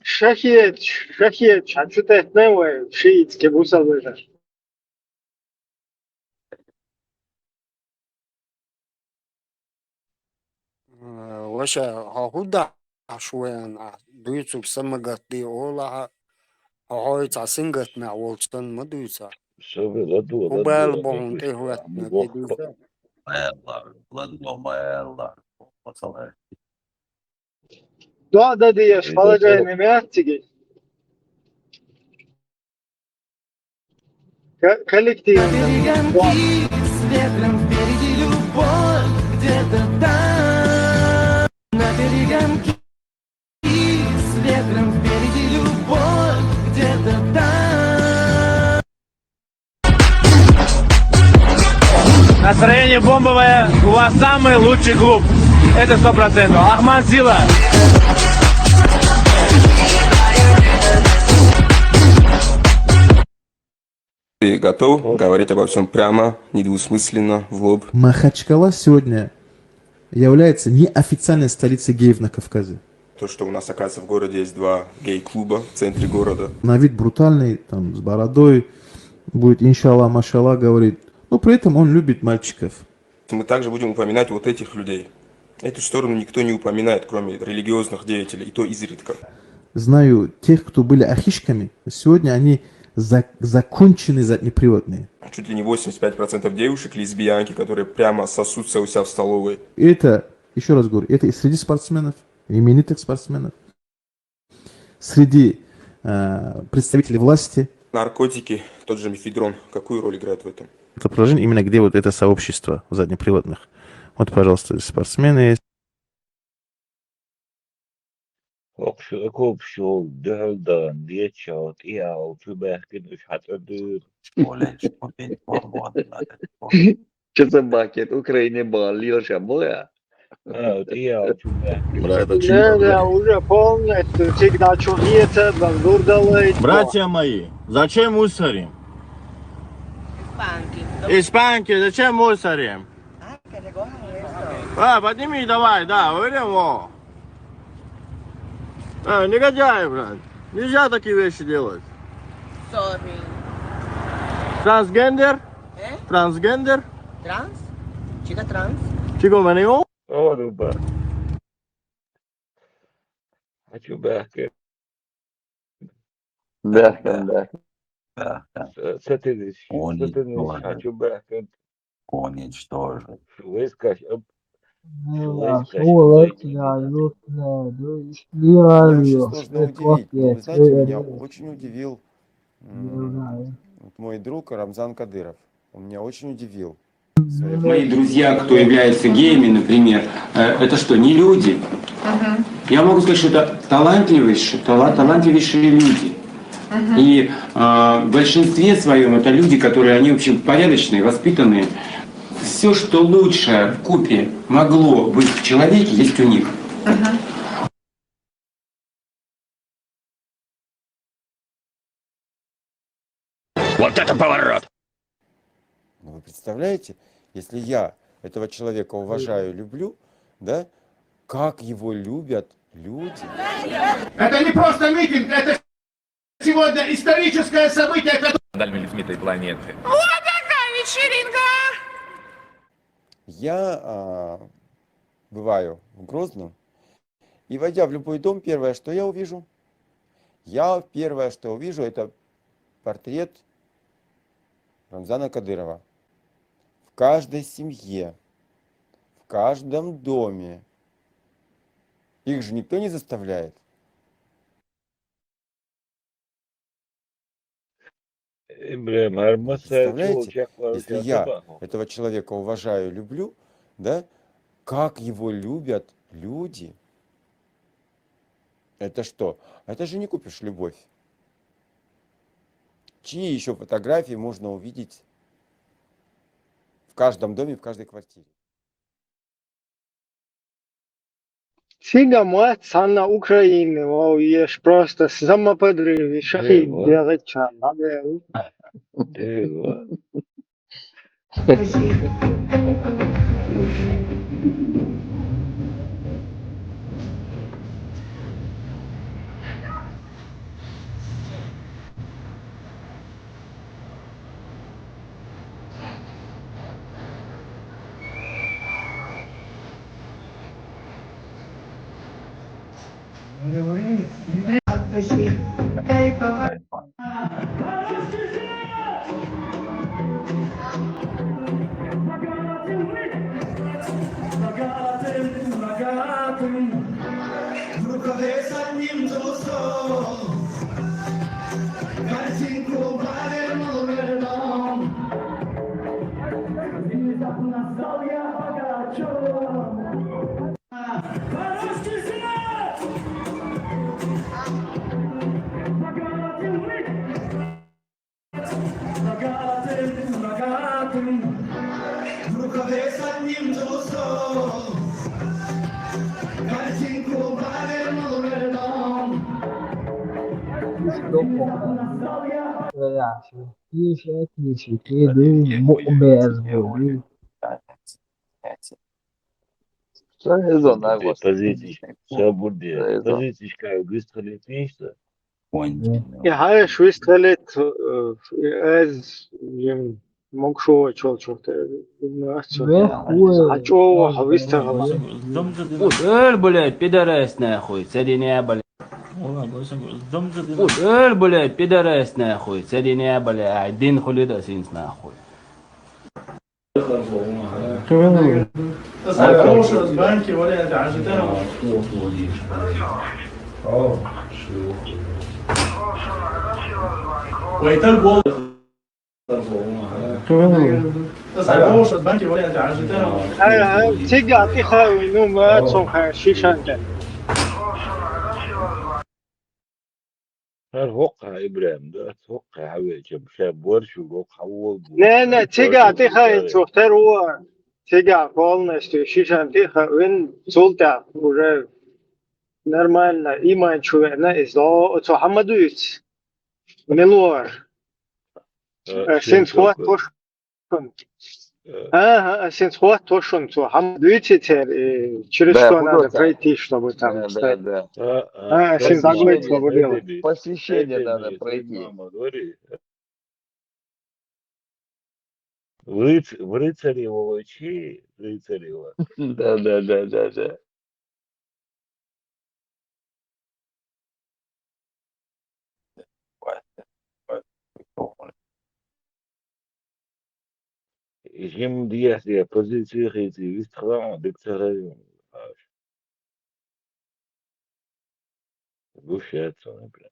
Шахет, а что ты это шиитский буса выжишь? وشا هاهودا شوية دويتو بسمجت دي أولا هاي تعسنجت مع وولستون ما دويتا Sobre ladu وبال ladu بون English تهوت bu ما bok. دويتا Да, я полагаю, не мягкий. Коллективно. Ветром впереди любовь где-то там. На перегонки с ветром впереди любовь где-то там. Настроение бомбовое, у вас самый лучший клуб. Это 100%. Ахман Сила. Ты готов говорить обо всем прямо, недвусмысленно, в лоб? Махачкала сегодня является неофициальной столицей геев на Кавказе. То, что у нас, оказывается, в городе есть 2 гей-клуба в центре города. На вид брутальный, там, с бородой, будет иншаллах, машаллах говорит. Но при этом он любит мальчиков. Мы также будем упоминать вот этих людей. Эту сторону никто не упоминает, кроме религиозных деятелей, и то изредка. Знаю тех, кто были ахишками, сегодня они законченные заднеприводные. Чуть ли не 85% девушек лесбиянки, которые прямо сосутся у себя в столовой. И это, еще раз говорю, это и среди спортсменов, именитых спортсменов, среди представителей власти. Наркотики, тот же мефедрон, какую роль играет в этом? Это положение именно где вот это сообщество заднеприводных. Вот, пожалуйста, спортсмены есть. Kopsol, döldan, dietschot, iau, tüberkin, ich hatte dür. Что собаки, это Украине болел, шабоя. Iau, tüberkin. Да, уже полностью, всегда чудится, дурдалый. Братья мои, зачем мусорим? Испанки, зачем мусорим? Подними давай, да, уйдем, во. Негодяй, брат. Нельзя такие вещи делать. Sorry. Трансгендер? Трансгендер? Trans? Chica trans? Chico menino? Oh, duba. Tüberkin. Да. Satirisch, tüberkin. Уничтожить. Швейскаш, Меня очень сложно удивить, но вы знаете, меня очень удивил мой друг Рамзан Кадыров. Он меня очень удивил. Мои друзья, кто является геями, например, это что, не люди? Я могу сказать, что это талантливейшие люди. И в большинстве своем это люди, которые, они, в общем, порядочные, воспитанные. Все, что лучшее вкупе могло быть в человеке, есть у них. Вот это поворот! представляете, если я этого человека уважаю, люблю, да, как его любят люди. Это не просто митинг, это сегодня историческое событие, которое... Дальнолетней планеты. Вот такая вечеринка! Я бываю в Грозном, и войдя в любой дом, первое, что я увижу, это портрет Рамзана Кадырова. В каждой семье, в каждом доме. Их же никто не заставляет. Представляете, если я этого человека уважаю, люблю, да, как его любят люди. Это что? Это же не купишь любовь. Чьи еще фотографии можно увидеть в каждом доме, в каждой квартире? Сега мать на Украине, вау, ешь просто самоподрыв, шахид делать чай. Я шо выстрелит از مكشو شو حچو حويستغل блядь, пидорас нахуй, царя блядь. Блядь, пидорас нахуй, царя блядь, один хулида синс нахуй. تيجي خاوي نو ما تصوح شيشان هالوقع إبراهيم ده أتوقع حوالي شاب ورش وقع حول. لا تيجي خاوي تختار هو تيجي قولنا شيشان تيجي وين زولتا ولا نرمال إيمان شو أنا إذا تحمدوا يت من الوار سنت وش سنت وشون تو هم دویتی تر چرشکو надо пройти, чтобы там стать. Сен загнуть говорила. Посвящение надо пройти. В рыцарево лучи, рыцарево. Да. J'aime dire c'est positif et c'est extra d'extérieur. Gauchette, ça me plaît.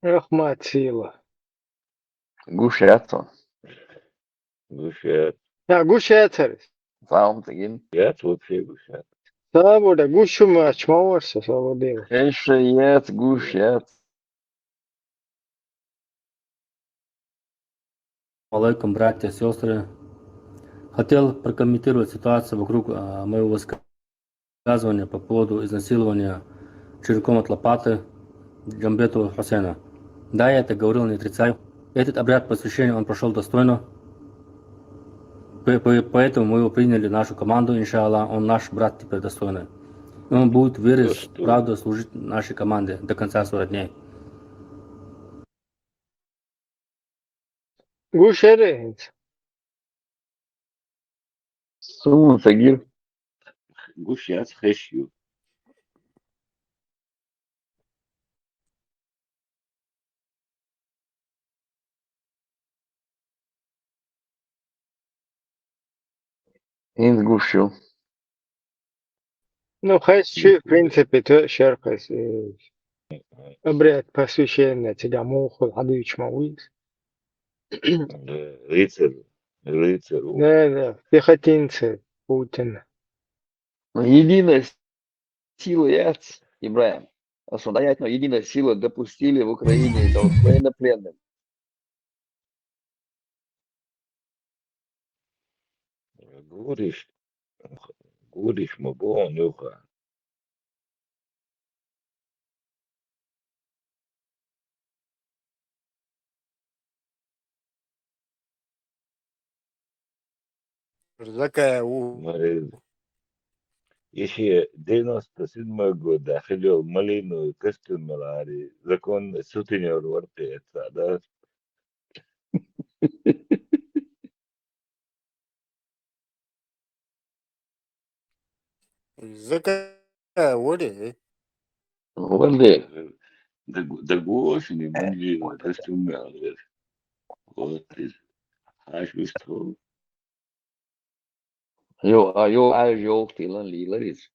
Эх, мать сила. Гушетсон. Gauchette. Ya guşeteriz. Tamam tegin. Gauchette вообще gauchette. Sağ burada guşumu açma varsa sağ değil. Эшеет, гушет. Алейкум, братья, сестры. Хотел прокомментировать ситуацию вокруг моего высказывания по поводу изнасилования черенком от лопаты Джамбетова Хусейна. Да, я это говорил, не отрицаю. Этот обряд посвящения он прошел достойно. Поэтому мы его приняли в нашу команду, иншаллах. Он наш брат теперь достойный. И он будет верой, правдой служить нашей команде до конца 40 дней. Гушеренц. Сумун Сагир. Гушьяц хэшью. Инс Гушил. Ну, хэшью, в принципе, то шерхас. Обряд посвящения тебя муху, адыч мауис. Рыцарь. Рыцарь. Да, пехотинцы, Путин. Единая сила яц, Ибраим. Самостоятельно единая сила допустили в Украине до военнопленных. Говоришь, мы будем нюха. Еще 97 год дохлил малину костюм малари. Закон сутенер вортеца, да? Воде. Воде. Да гоши манжи костюм малари. Вот ты. Аж выстроил. Jo, аж till en lilla risk.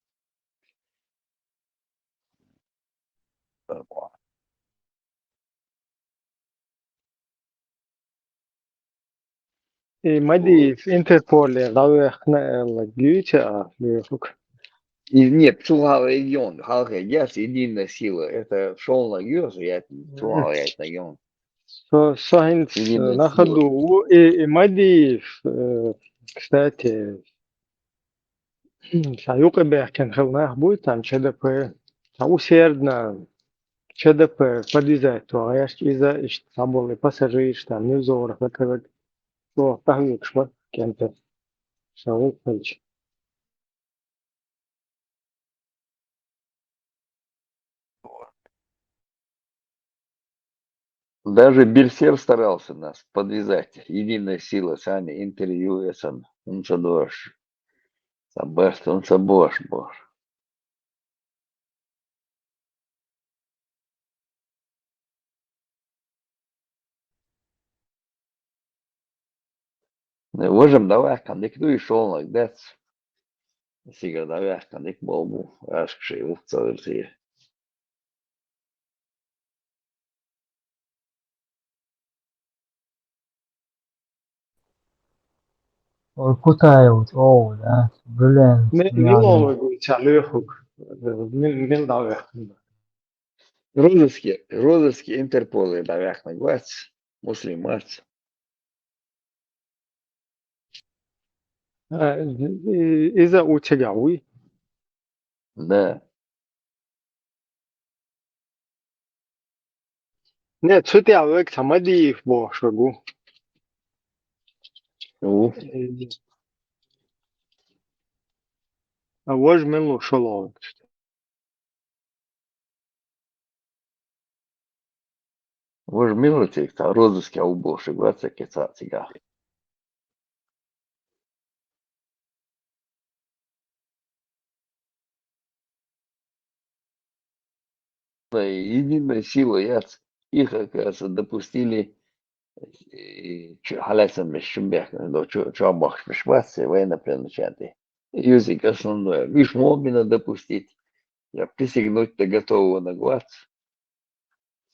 И мади в Интерполе, лавехна лагюча, лехук. И нет, Цугава регион, Халка, яс единая сила. Это шел на Гюрс, я Цугава я регион. Сахинц Единая на сила. ходу. И мади, кстати, Шаюка кан хелнах будет там ЧДП. Усердно ЧДП подвязать, то а я из-за там были пассажиры, там невзоров, это то так шмат кем-то. Шаук пальч. Даже Бельсер старался нас подвязать. Единая сила, сами интервью, я сам, он задош. Сабаст, он сабош, бож. Можем давай, кандик, ну и шел на гдец. Сигар давай, кандик, болбу, аж к шею, целый. Kutayut, oh, that's brilliant. Миловый будет, лехук. Мил давех. Розовский Интерполы давях на гвац, муслимац. Из-за утягауи. Да. Нет, что ты авек самади бо шагу. А вож милу шоловек. Вож милотик, та розовский аубоши, гваца кеца цига. Единая сила, яц, их, оказывается, допустили халясан мешумбех, до чабах мешвацы, военно-пленочаты. Юзик основное. Лишь можно допустить. Я присягнуть-то готового на гвац с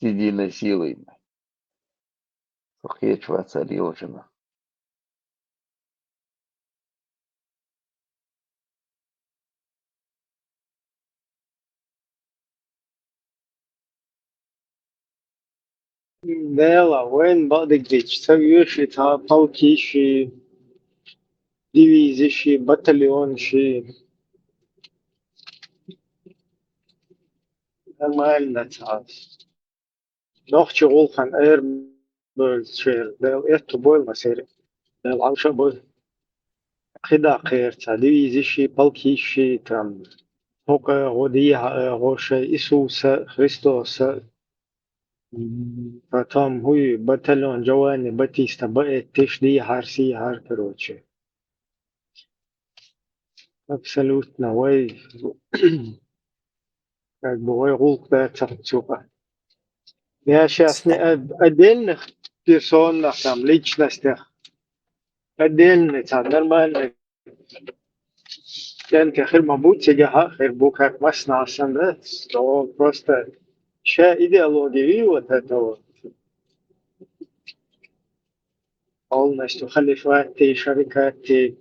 единой силой. Хечва царилочина. Дела, воен бадыгрич, савьюши, та полкиши, дивизиши, батальонши. Нормально, царс. نوخش غولخان بول شير دل إتو بول مسير دل عوشة بول خدا خير تعدي شي بالكي شي تام هوك غوديها غوشة إسوس خريستوس فتام هوي بتلون جواني باتيستا بقت تشدي هارسي هار كروتشي абсолютно وي как бы вой гулк да цапцука. Я сейчас не отдельных персонах, там, личностях, отдельный, там, нормально. كان خير مبوط تجاها خير بوكاك مصنع سنة то просто ща идеологии вот этого полностью халифаты, шарикаты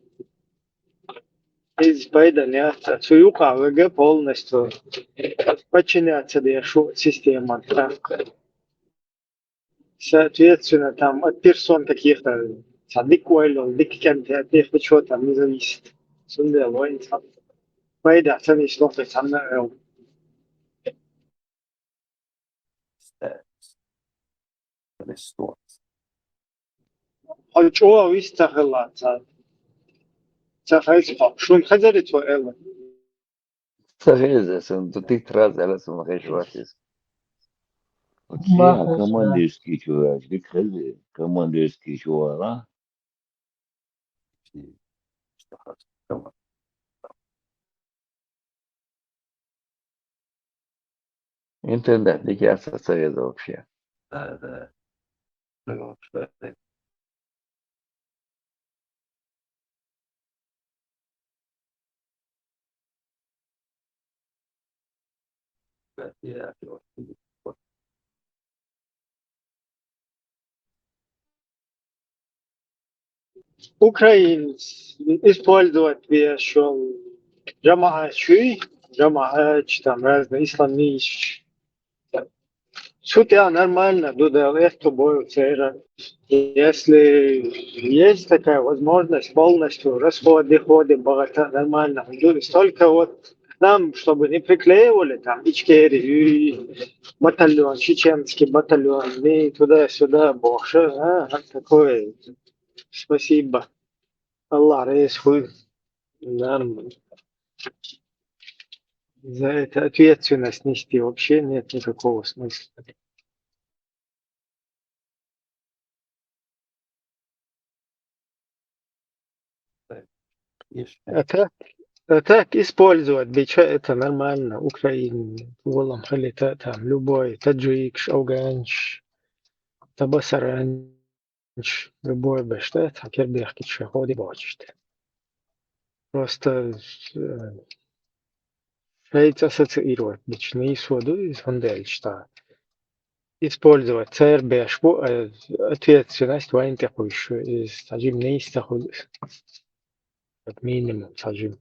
из поедания цуюка ВГ полностью подчиняться дешу системам. Соответственно, там от персон каких-то садик уайлов, дик кем-то от них ничего там не зависит. Сунде лоин сам. Поеда цены что-то сам на Хочу вистахла цад. Цахайспа. Шун хазари то элла. Сахеза, сон тут их раз, а сон хешватис. Окей, командирский чувак, ты хазы, командирский чувак, а? Интернет, не я советую вообще. Да. Украинец использовать еще джамаат шуи, джамаат там разные исламистские. Суть нормально, туда это будет цера. Если есть такая возможность полностью расходы, богато, нормально. Только вот нам, чтобы не приклеивали там Ичкери, батальон, чеченский батальон, не туда-сюда, больше, такое. Спасибо. Аллах рейсхуй. Нормально. За это ответственность нести вообще нет никакого смысла. А так использовать бича это нормально. Украина, волам халита там любой таджик, ауганч, табасаранч, любой бешта, так ербехки чеходи бачит. Просто шейц ассоциировать бичные своду из фондельчта. Использовать ЦРБ, ответственность военных еще из таджим не истахуд. Как минимум таджим.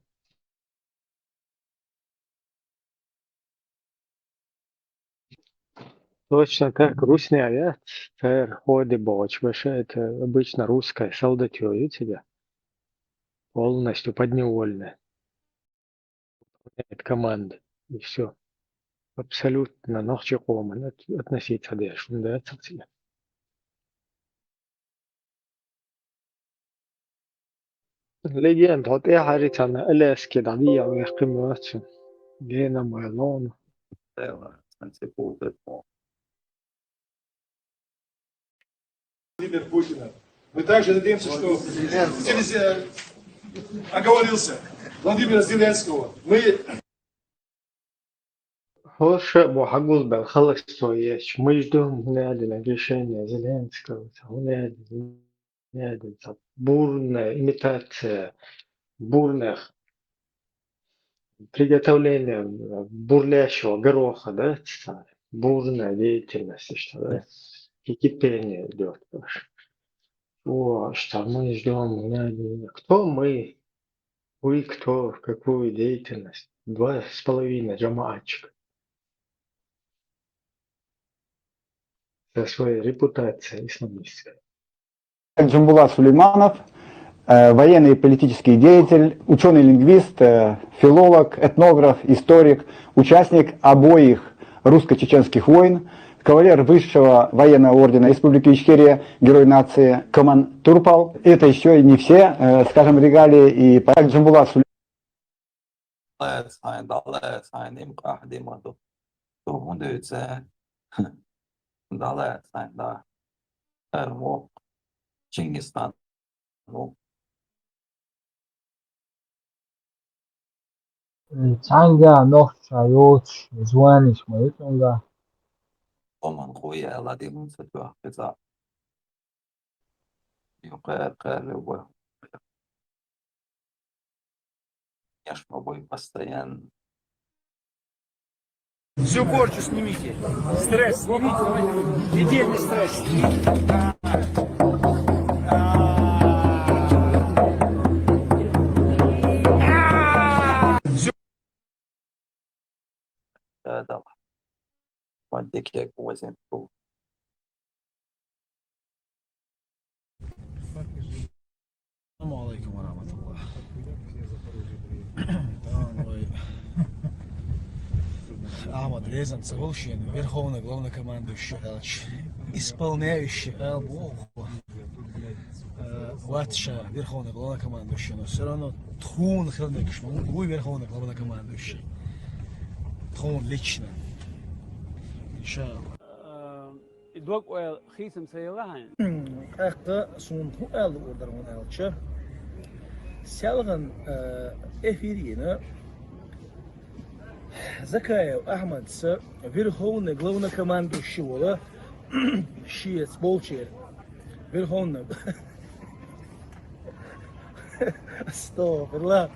Точно так, русский авиат, ходы боч, это обычно русская солдатье, у тебя полностью подневольная. Это команда, и все. Абсолютно нахчеком относиться дальше, да, тебе. Легенд, вот я говорит, она Аляски, да, я у них коммерцию. Гена Майлон. Владимир Путина. Мы также надеемся, что оговорился Владимира Зеленского. Мы Хорошо, حقول بالخلص تويش مجدهم نادي решение Зеленского, нады бурная имитация бурных приготовления бурлящего гороха, да, бурная деятельность, что да, кипение идет. О, что мы ждем, кто мы, вы кто, в какую деятельность, 2,5 джамаатчика. За своей репутацией исламистской. Джамбулат Сулейманов, военный и политический деятель, ученый-лингвист, филолог, этнограф, историк, участник обоих русско-чеченских войн, кавалер высшего военного ордена Республики Ичкерия, герой нации Коман Турпал. Это еще и не все, скажем, регалии. И так Джамбулат Сулейманов. Dalēcaini imkāhdimatu. Tuhundūce. Dalēcaini da. Ermo. Чингисхан. Цанга нохча йоч званиш моитонга. Oman хуя ладим сатуа пиза. Юкэр я ж побой постоянно. Всю порчу снимите. Стресс снимите. Предельный стресс снимите. Да. Мадик я возим. Assalamu alaikum wa rahmatullah. Ахмад Резан Цаволщин, верховный главнокомандующий, исполняющий Богу, Ватша, верховный главнокомандующий, но все равно Тхун Храндекшман, вы верховный главнокомандующий. Тхун лично. Иншаллах. Идвак ойл хисам sayılahan. Акта сунху эл ордермон элче. Сялган эфирина Закаев Ахмад с верховный главнокомандующий вола Шиец Болчер. Верховный. Стоп, ла.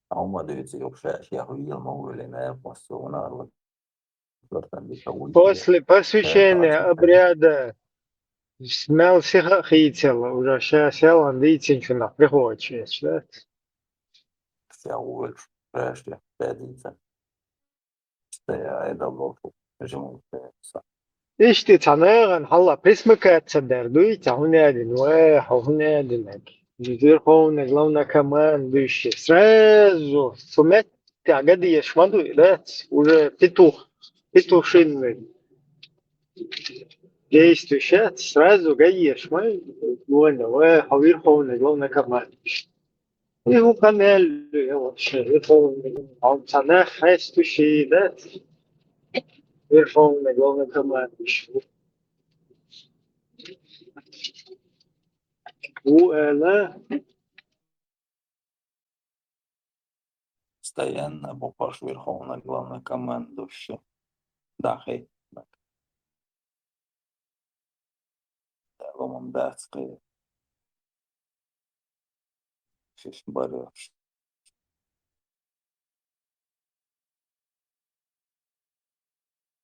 Aumadüütsi jookseas ja ilma uueline vassuunarva. После посвящения обряда смял всех хитил, уже сейчас он дитинчу на приходит, да? Вся улица, прежде, пятница. Стоя и давно живу. إيش تعناغن هلا باسمك تصدر تعونادن وحونادنك جزير هون لونا كمان دويش سرازو سمت تعقدي يشمدو إلات وجا بيتو شين جيس تشات سرازو جاي يشمي وانا وحوير هون لونا كمان إيه هو كان قال هو شيء هون عم تعناغ حاس تشي ذات верховный главнокомандующий. Постоянно попаш верховный главнокомандующий. Да, хей. Ломом датская. Шиш борешь.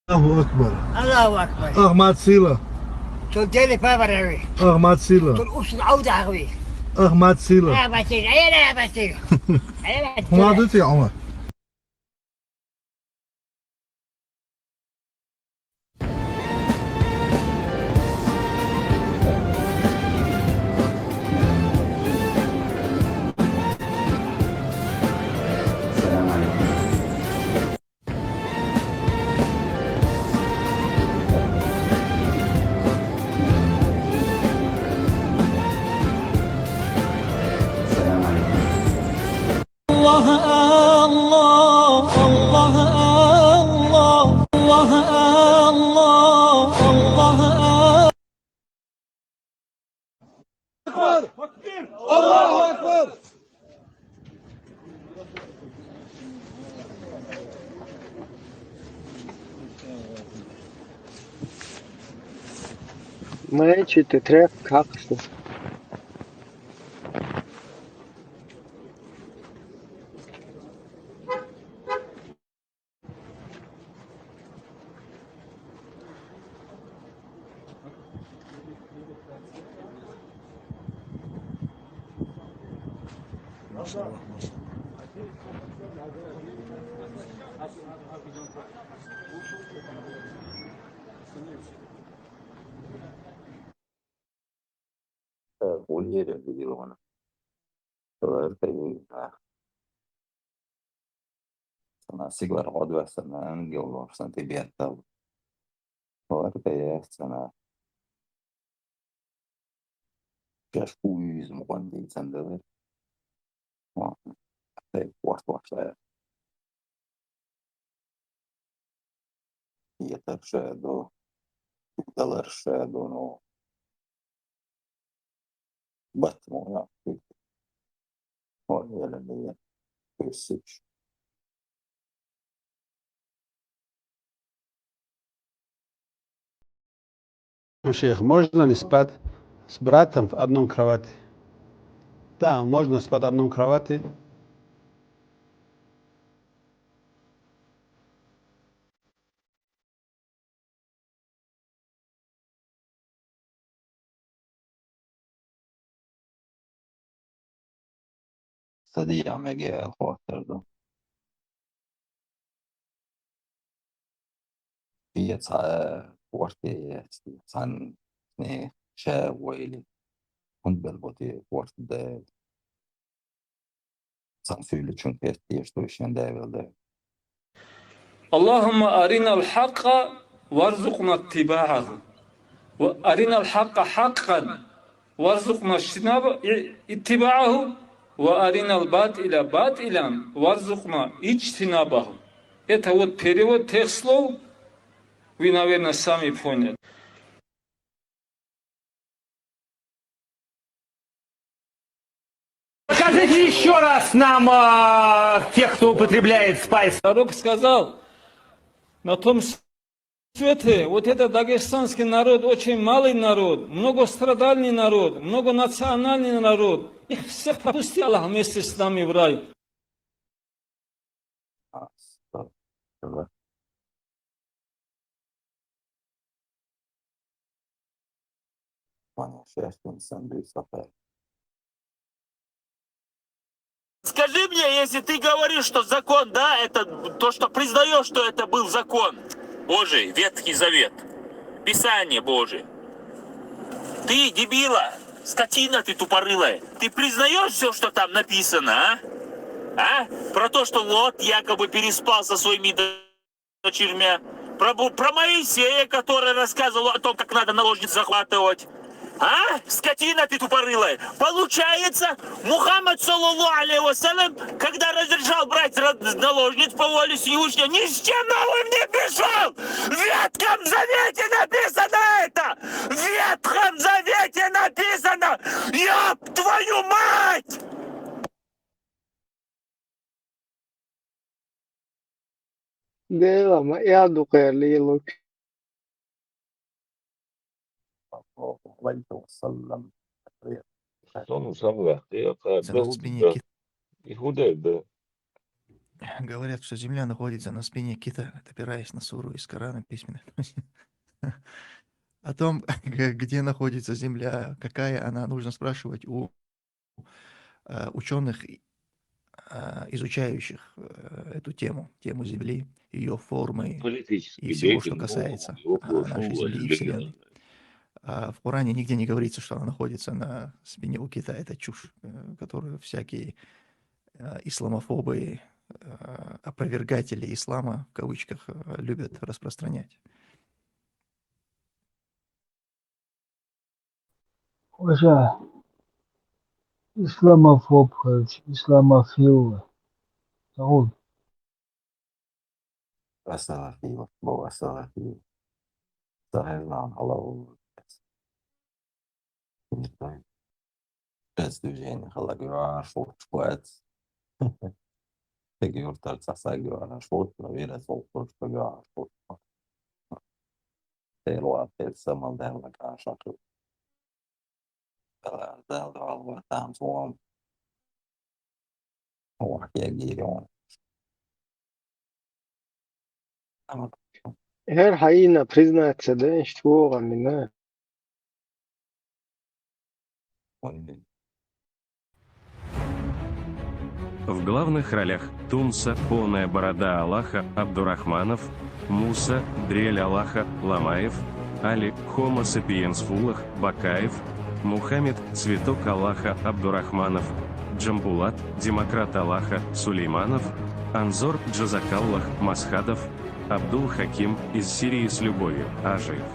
Allahu Akbar. Allahu Akbar. Ahmad Sila. توديني فبراير. Ahmad Sila. ترقص العودة عقبي. Ahmad Sila. يا بسيط يا بسيط. ما قلت يا عمر. الله أكبر. Мальчик, ты трек как-то. Уверен, видел он. sana sigara odversene, engellorsen till bete. Vartejähtsena. Keskuizm konditsendeler. Ei puolustuksia. Jäterskädo. Ytterlärskädo. No. Batmoja. On vielä niin. Pysyks. Шейх, можно ли спать с братом в одном кровати? Да, можно спать в одном кровати. Sadia meg elhordta. Pietsä vuorti san ne skävoili. Hon belboti vuorti de san fylltjön kertiestuysen develde. اللهم أرنا الحق وارزقنا اتباعه وأرنا الحق حقا وارزقنا اتباعه وأرنا الباطل باطلا وارزقنا اجتنابه. Это вот перевод тех слов, вы, наверное, сами поняли. Покажите еще раз нам тех, кто употребляет спайс. Пророк сказал, на том свете, вот этот дагестанский народ, очень малый народ, многострадальный народ, многонациональный народ. Их всех пропустил Аллах вместе с нами в рай. Скажи мне, если ты говоришь, что закон, да, это то, что признаешь, что это был закон Божий, Ветхий Завет, Писание Божие. Ты, дебила, скотина ты тупорылая, ты признаешь все, что там написано, а? Про то, что Лот якобы переспал со своими дочерьми, про Моисея, который рассказывал о том, как надо наложниц захватывать. А? Скотина ты тупорылая. Получается, Мухаммад, саллаллаху алейхи вассалям, когда разрешал брать наложниц по воле Всевышнего, ни с чем новым не пришел! В Ветхом Завете написано это! В Ветхом Завете написано! Ёб твою мать! Dela, ma är du قليل. Говорят, что Земля находится на спине кита, опираясь на суру из Корана письменной. О том, где находится Земля, какая она, нужно спрашивать у ученых, изучающих эту тему Земли, ее формы и всего, что касается нашей Земли и Вселенной. В Коране нигде не говорится, что она находится на спине у кита. Это чушь, которую всякие исламофобы, опровергатели ислама, в кавычках, любят распространять. Уже исламофоб, исламофил. Salafi, boa salafi. Sahillan halau. Kezdőzsén halagőrás volt sport. Tegőrtelt szaszagőrás volt, a vérez volt sport, volt. Télóa pélszemmel derlegását. Beledalva támszóan. Hol kiegírjon. Her haina признаться, да, что амина. В главных ролях Тунса, полная борода Аллаха, Абдурахманов, Муса, дрель Аллаха, Ламаев, Али, Homo sapiens Фулах, Бакаев, Мухаммед, цветок Аллаха, Абдурахманов, Джамбулат, демократ Аллаха, Сулейманов, Анзор Джазакаллах Масхадов, Абдул Хаким из Сирии с любовью, Ажиев.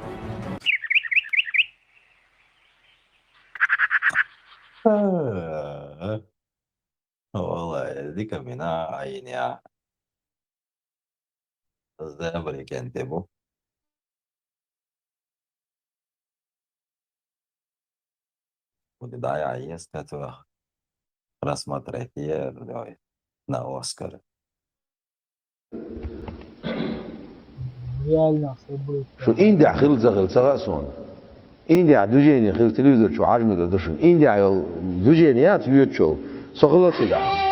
والله دي كمينا عيني الزبر كنتبو ودي ضايع يستطيع рассмотреть ее на Оскар. реально события. شو إندع خلصة غصون إندع دوجيني خل تلفزيون شو عجمة دشون إندع دوجينيات يوتشو سخلص كده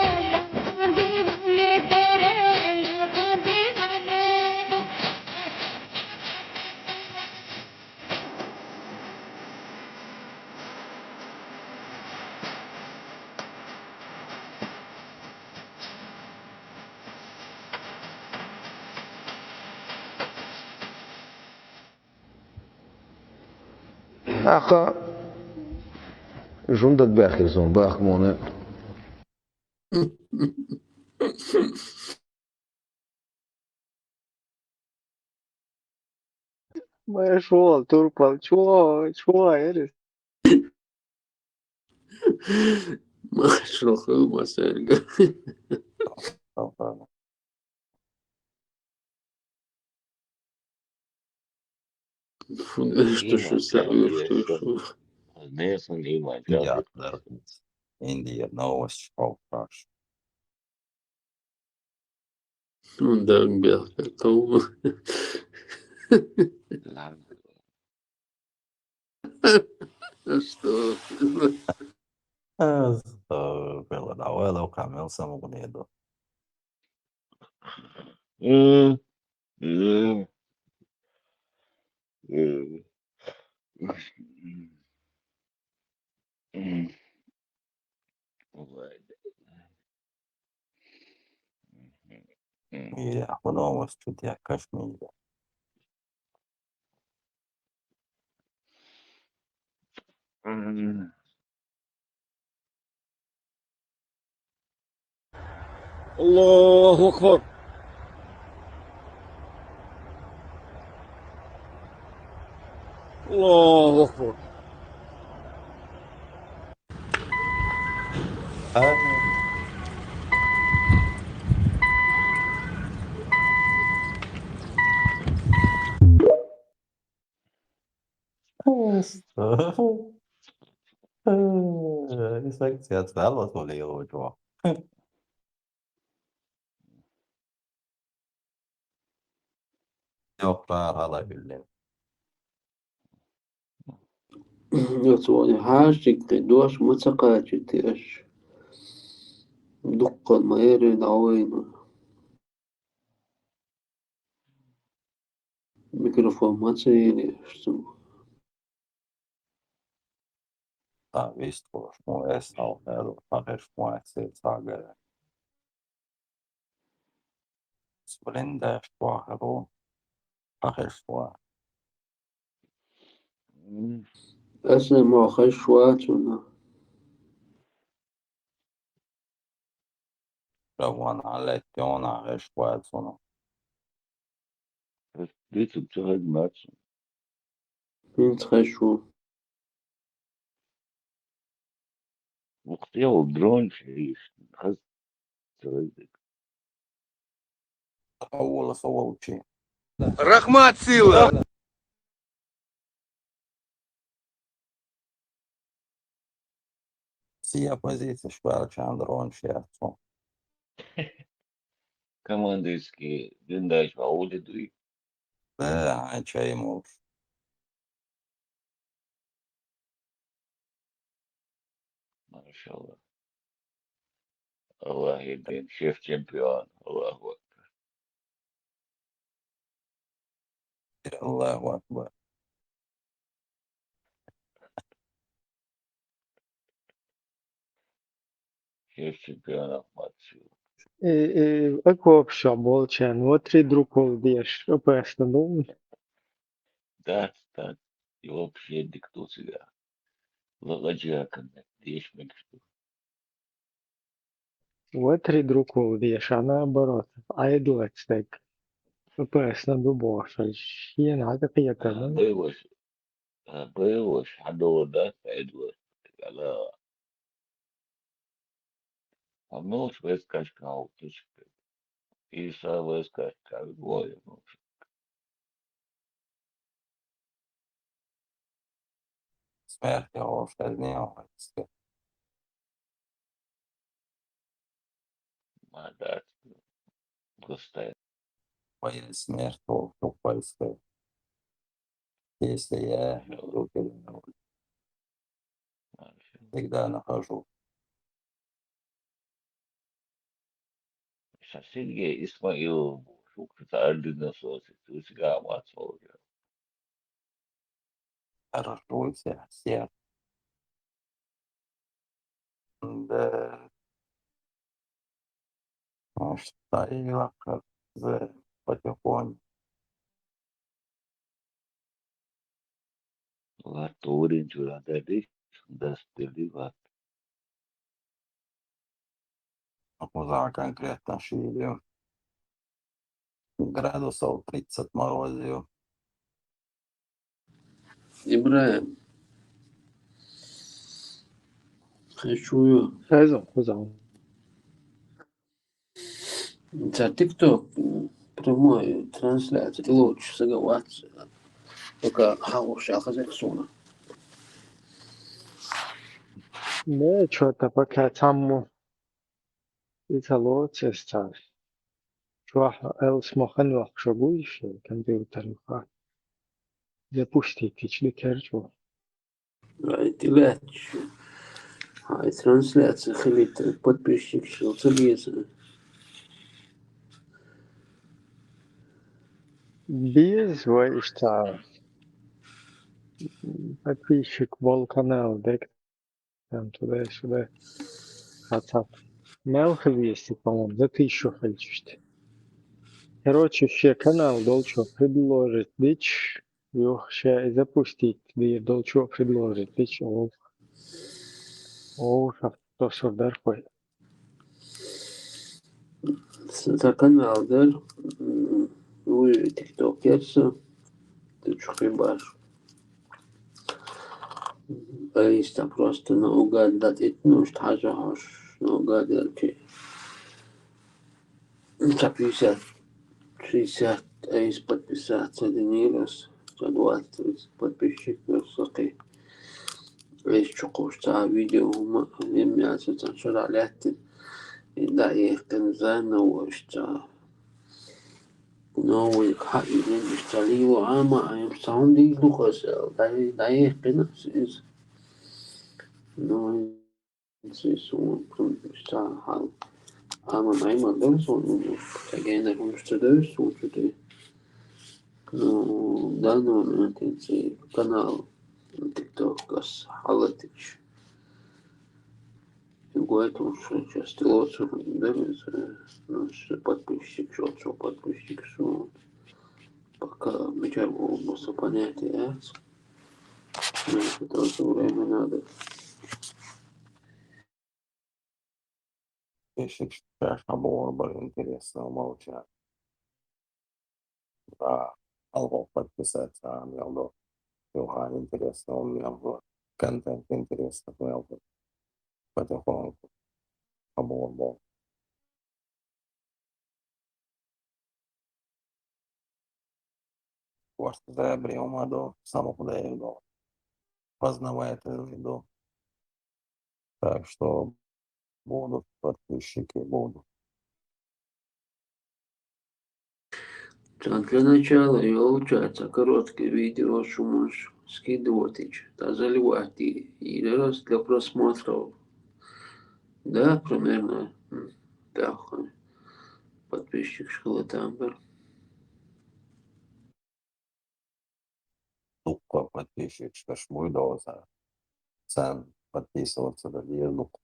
أخا جندك بآخر زون بآخمونه ما شو تربل شو عرس ما شلوخ ما سرقة что Ima сами, čaviešana, nesam ima Я čaviešana. дорогусь. Индия новость шоу прошу. да, белка, то что? Pela da Oela, o Camelo Samunedo. Я по новость тут я Кашмире. الله أكبر الله أكبر Inspekcija cēlos to lielu. Yok alabilirim. يطواني حاجتك تدوش ما تقاتش دقة ما يرد عوينه ميكروفون ما تسيني Tā viss to es savu nevaru pareizi tagad. Sprindēšu to haru. Pareizi. أصلا ما خشواتنا Ravana leziona reșcoațul. Deci, ce hai match? انت خشوا وقتها وبدرون شيء خذ تردد. أول صوتي. رحمات سيلة Sia poziție școală ce Andron și Arțon. Командирские виндач в аудитории. Да, чай муж. Машаллах. Аллах един, шеф-чемпион. Аллаху акбар. Allahu Akbar. Шеф-чемпион Ахмад Сил. Ako apšaubot, otri drukul dieš, pēc tam Да, да. И вообще никто себя. Лагаджаками. Дешь мечту. Вот редруку веш, а наоборот. Айдлец так. Пес на дубош. Шие надо приятно. بيوش حدو ده فعدوش على هموش بس كاشكاو تشك إيسا بس كاشكاو بوي Смерть его в дневах. ما دات густая. Моя смерть в пальце. Если я руки всегда нахожу. Шасильге Исмаил шукта ардина соси тусга мацолга. Хорошо все. Да. Может, стояла как потихоньку. Латурин чурададиш дастеливат. А куда конкретно шили? Градусов 30 морозил. Ибраим, хочу Хазом. за ТикТок прямой трансляции лучше заговаться. Только хорошая хозяйствона. Да, что-то пока там إيطالو تستار شو اسمه خنوق شو بويش كمبيوتر وخا запустить тичли керчу. Ты лечь. Хай трансляция хилит подписчик шел целиза. Без воишта подписчик был канал, дек там туда-сюда. Хацап. Мелхов есть, по-моему, за 1000 хочешь. Короче, ще канал должен предложить дичь. Его ще запустить, где должен предложить дичь. О, что сюда ходит. За канал, да? Вы тиктокерсы. Ты чухибаш. Аиста просто наугад дать, ну, что хажахаш, наугад дать. 50, 60 аис подписаться денилос, 120 подписчиков, саки. Аис чукуш та видео хума, немяца таншур алятин. Да, их канзана уашта. No, ik ga je niet bestellen, maar ik zou die nog eens dat je kunnen is. No, het is zo'n sta hal. Maar mijn man dan zo'n again dat komt te doen zo te doen. No, dan het is kanaal TikTok als halatisch. Поэтому сейчас лучше наш подписчик, что подписчик, что пока меча было понятие, это тоже время надо. Если честно, было интересно умолчать. Да, алго подписаться, а мне было интересно, у меня был контент интересный, у меня был потихоньку. Был. Просто приобрел моду, самоподъеду, познавая эту еду. Так что будут подписчики, будут. Для начала и получается короткое видео, что можешь скидывать, заливать и раз для просмотров. Да, примерно так. Подписчик школы Тамбер. Только подписчик, что ж мой доза. Сам подписываться на диалог.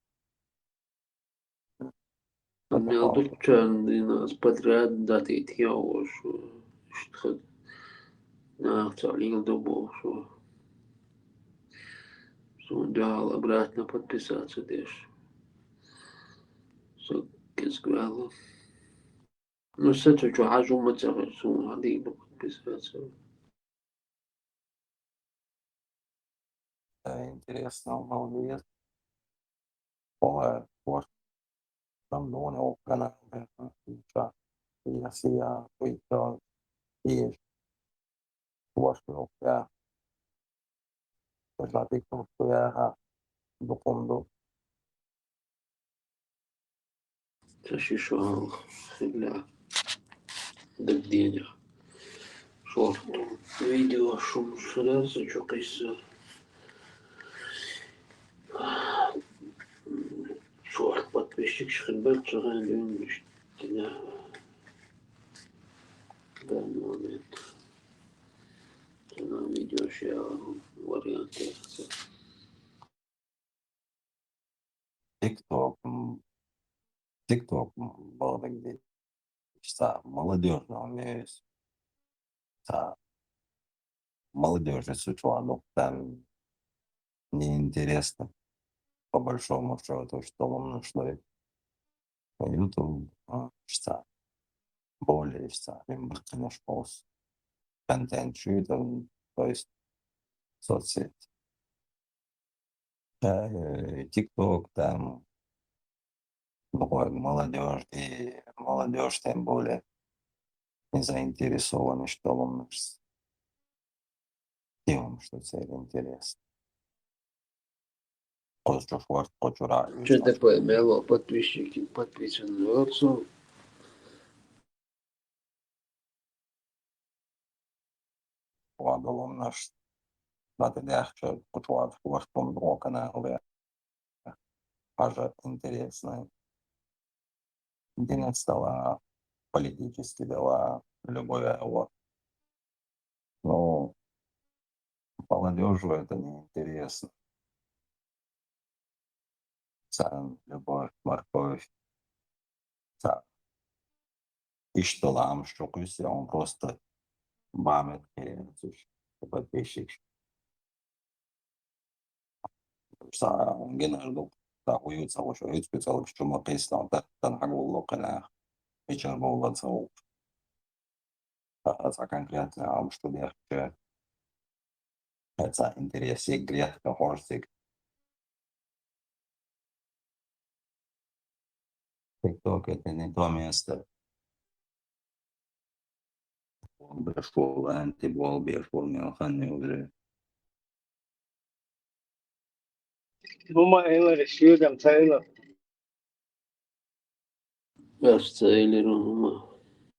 меня тут нас подряд даты тьяо, что цалил добо, что дал обратно подписаться дешь. Сказал. Ну, с этого что, ажу мацага, сум, ады, подписаться. Интересно, молодец. Поле, вот, там, ну, у канал, что, если я выйду, и вот, я, пошла ты, что я, допомогу. Тащишал, для догдения. Шорт. Видео, шум, сюда, что кайся. Шорт, подписчик, шхибет, шаган, дюниш. Да. В данный момент. На видео ще варианты. ТикТок, молодец, молодежно есть. Молодежи сучуану там неинтересно, по большому счету, что вам нужно. YouTube, что более, что им, конечно, контент шутер, то есть соцсеть. ТикТок там, молодежь, и молодежь тем более не заинтересованы, что вам нужно. Тем, что цель интересно. Хочу форт, хочу радио. Что такое, мело, подписчики, подписаны на отцу. Ладно, наш надо легче почувать фортом до канала. Аже интересно. Интернет стала политические дела, любое вот. Но молодежи это не интересно. Сам любовь, морковь. Сам. И что там, что куси, он просто бамит подписчик. Сам генерал تقويت سوى شوية بيتصل بشو قيس لو تنحق والله قناع يشان بولا تصوب это конкретно что легче это интересе гретка хорсик TikTok это не то место بشوف أنت بول بيشوف من خاني وغيره هما إيلا رشيو دم تايلا Кажется, или Рома.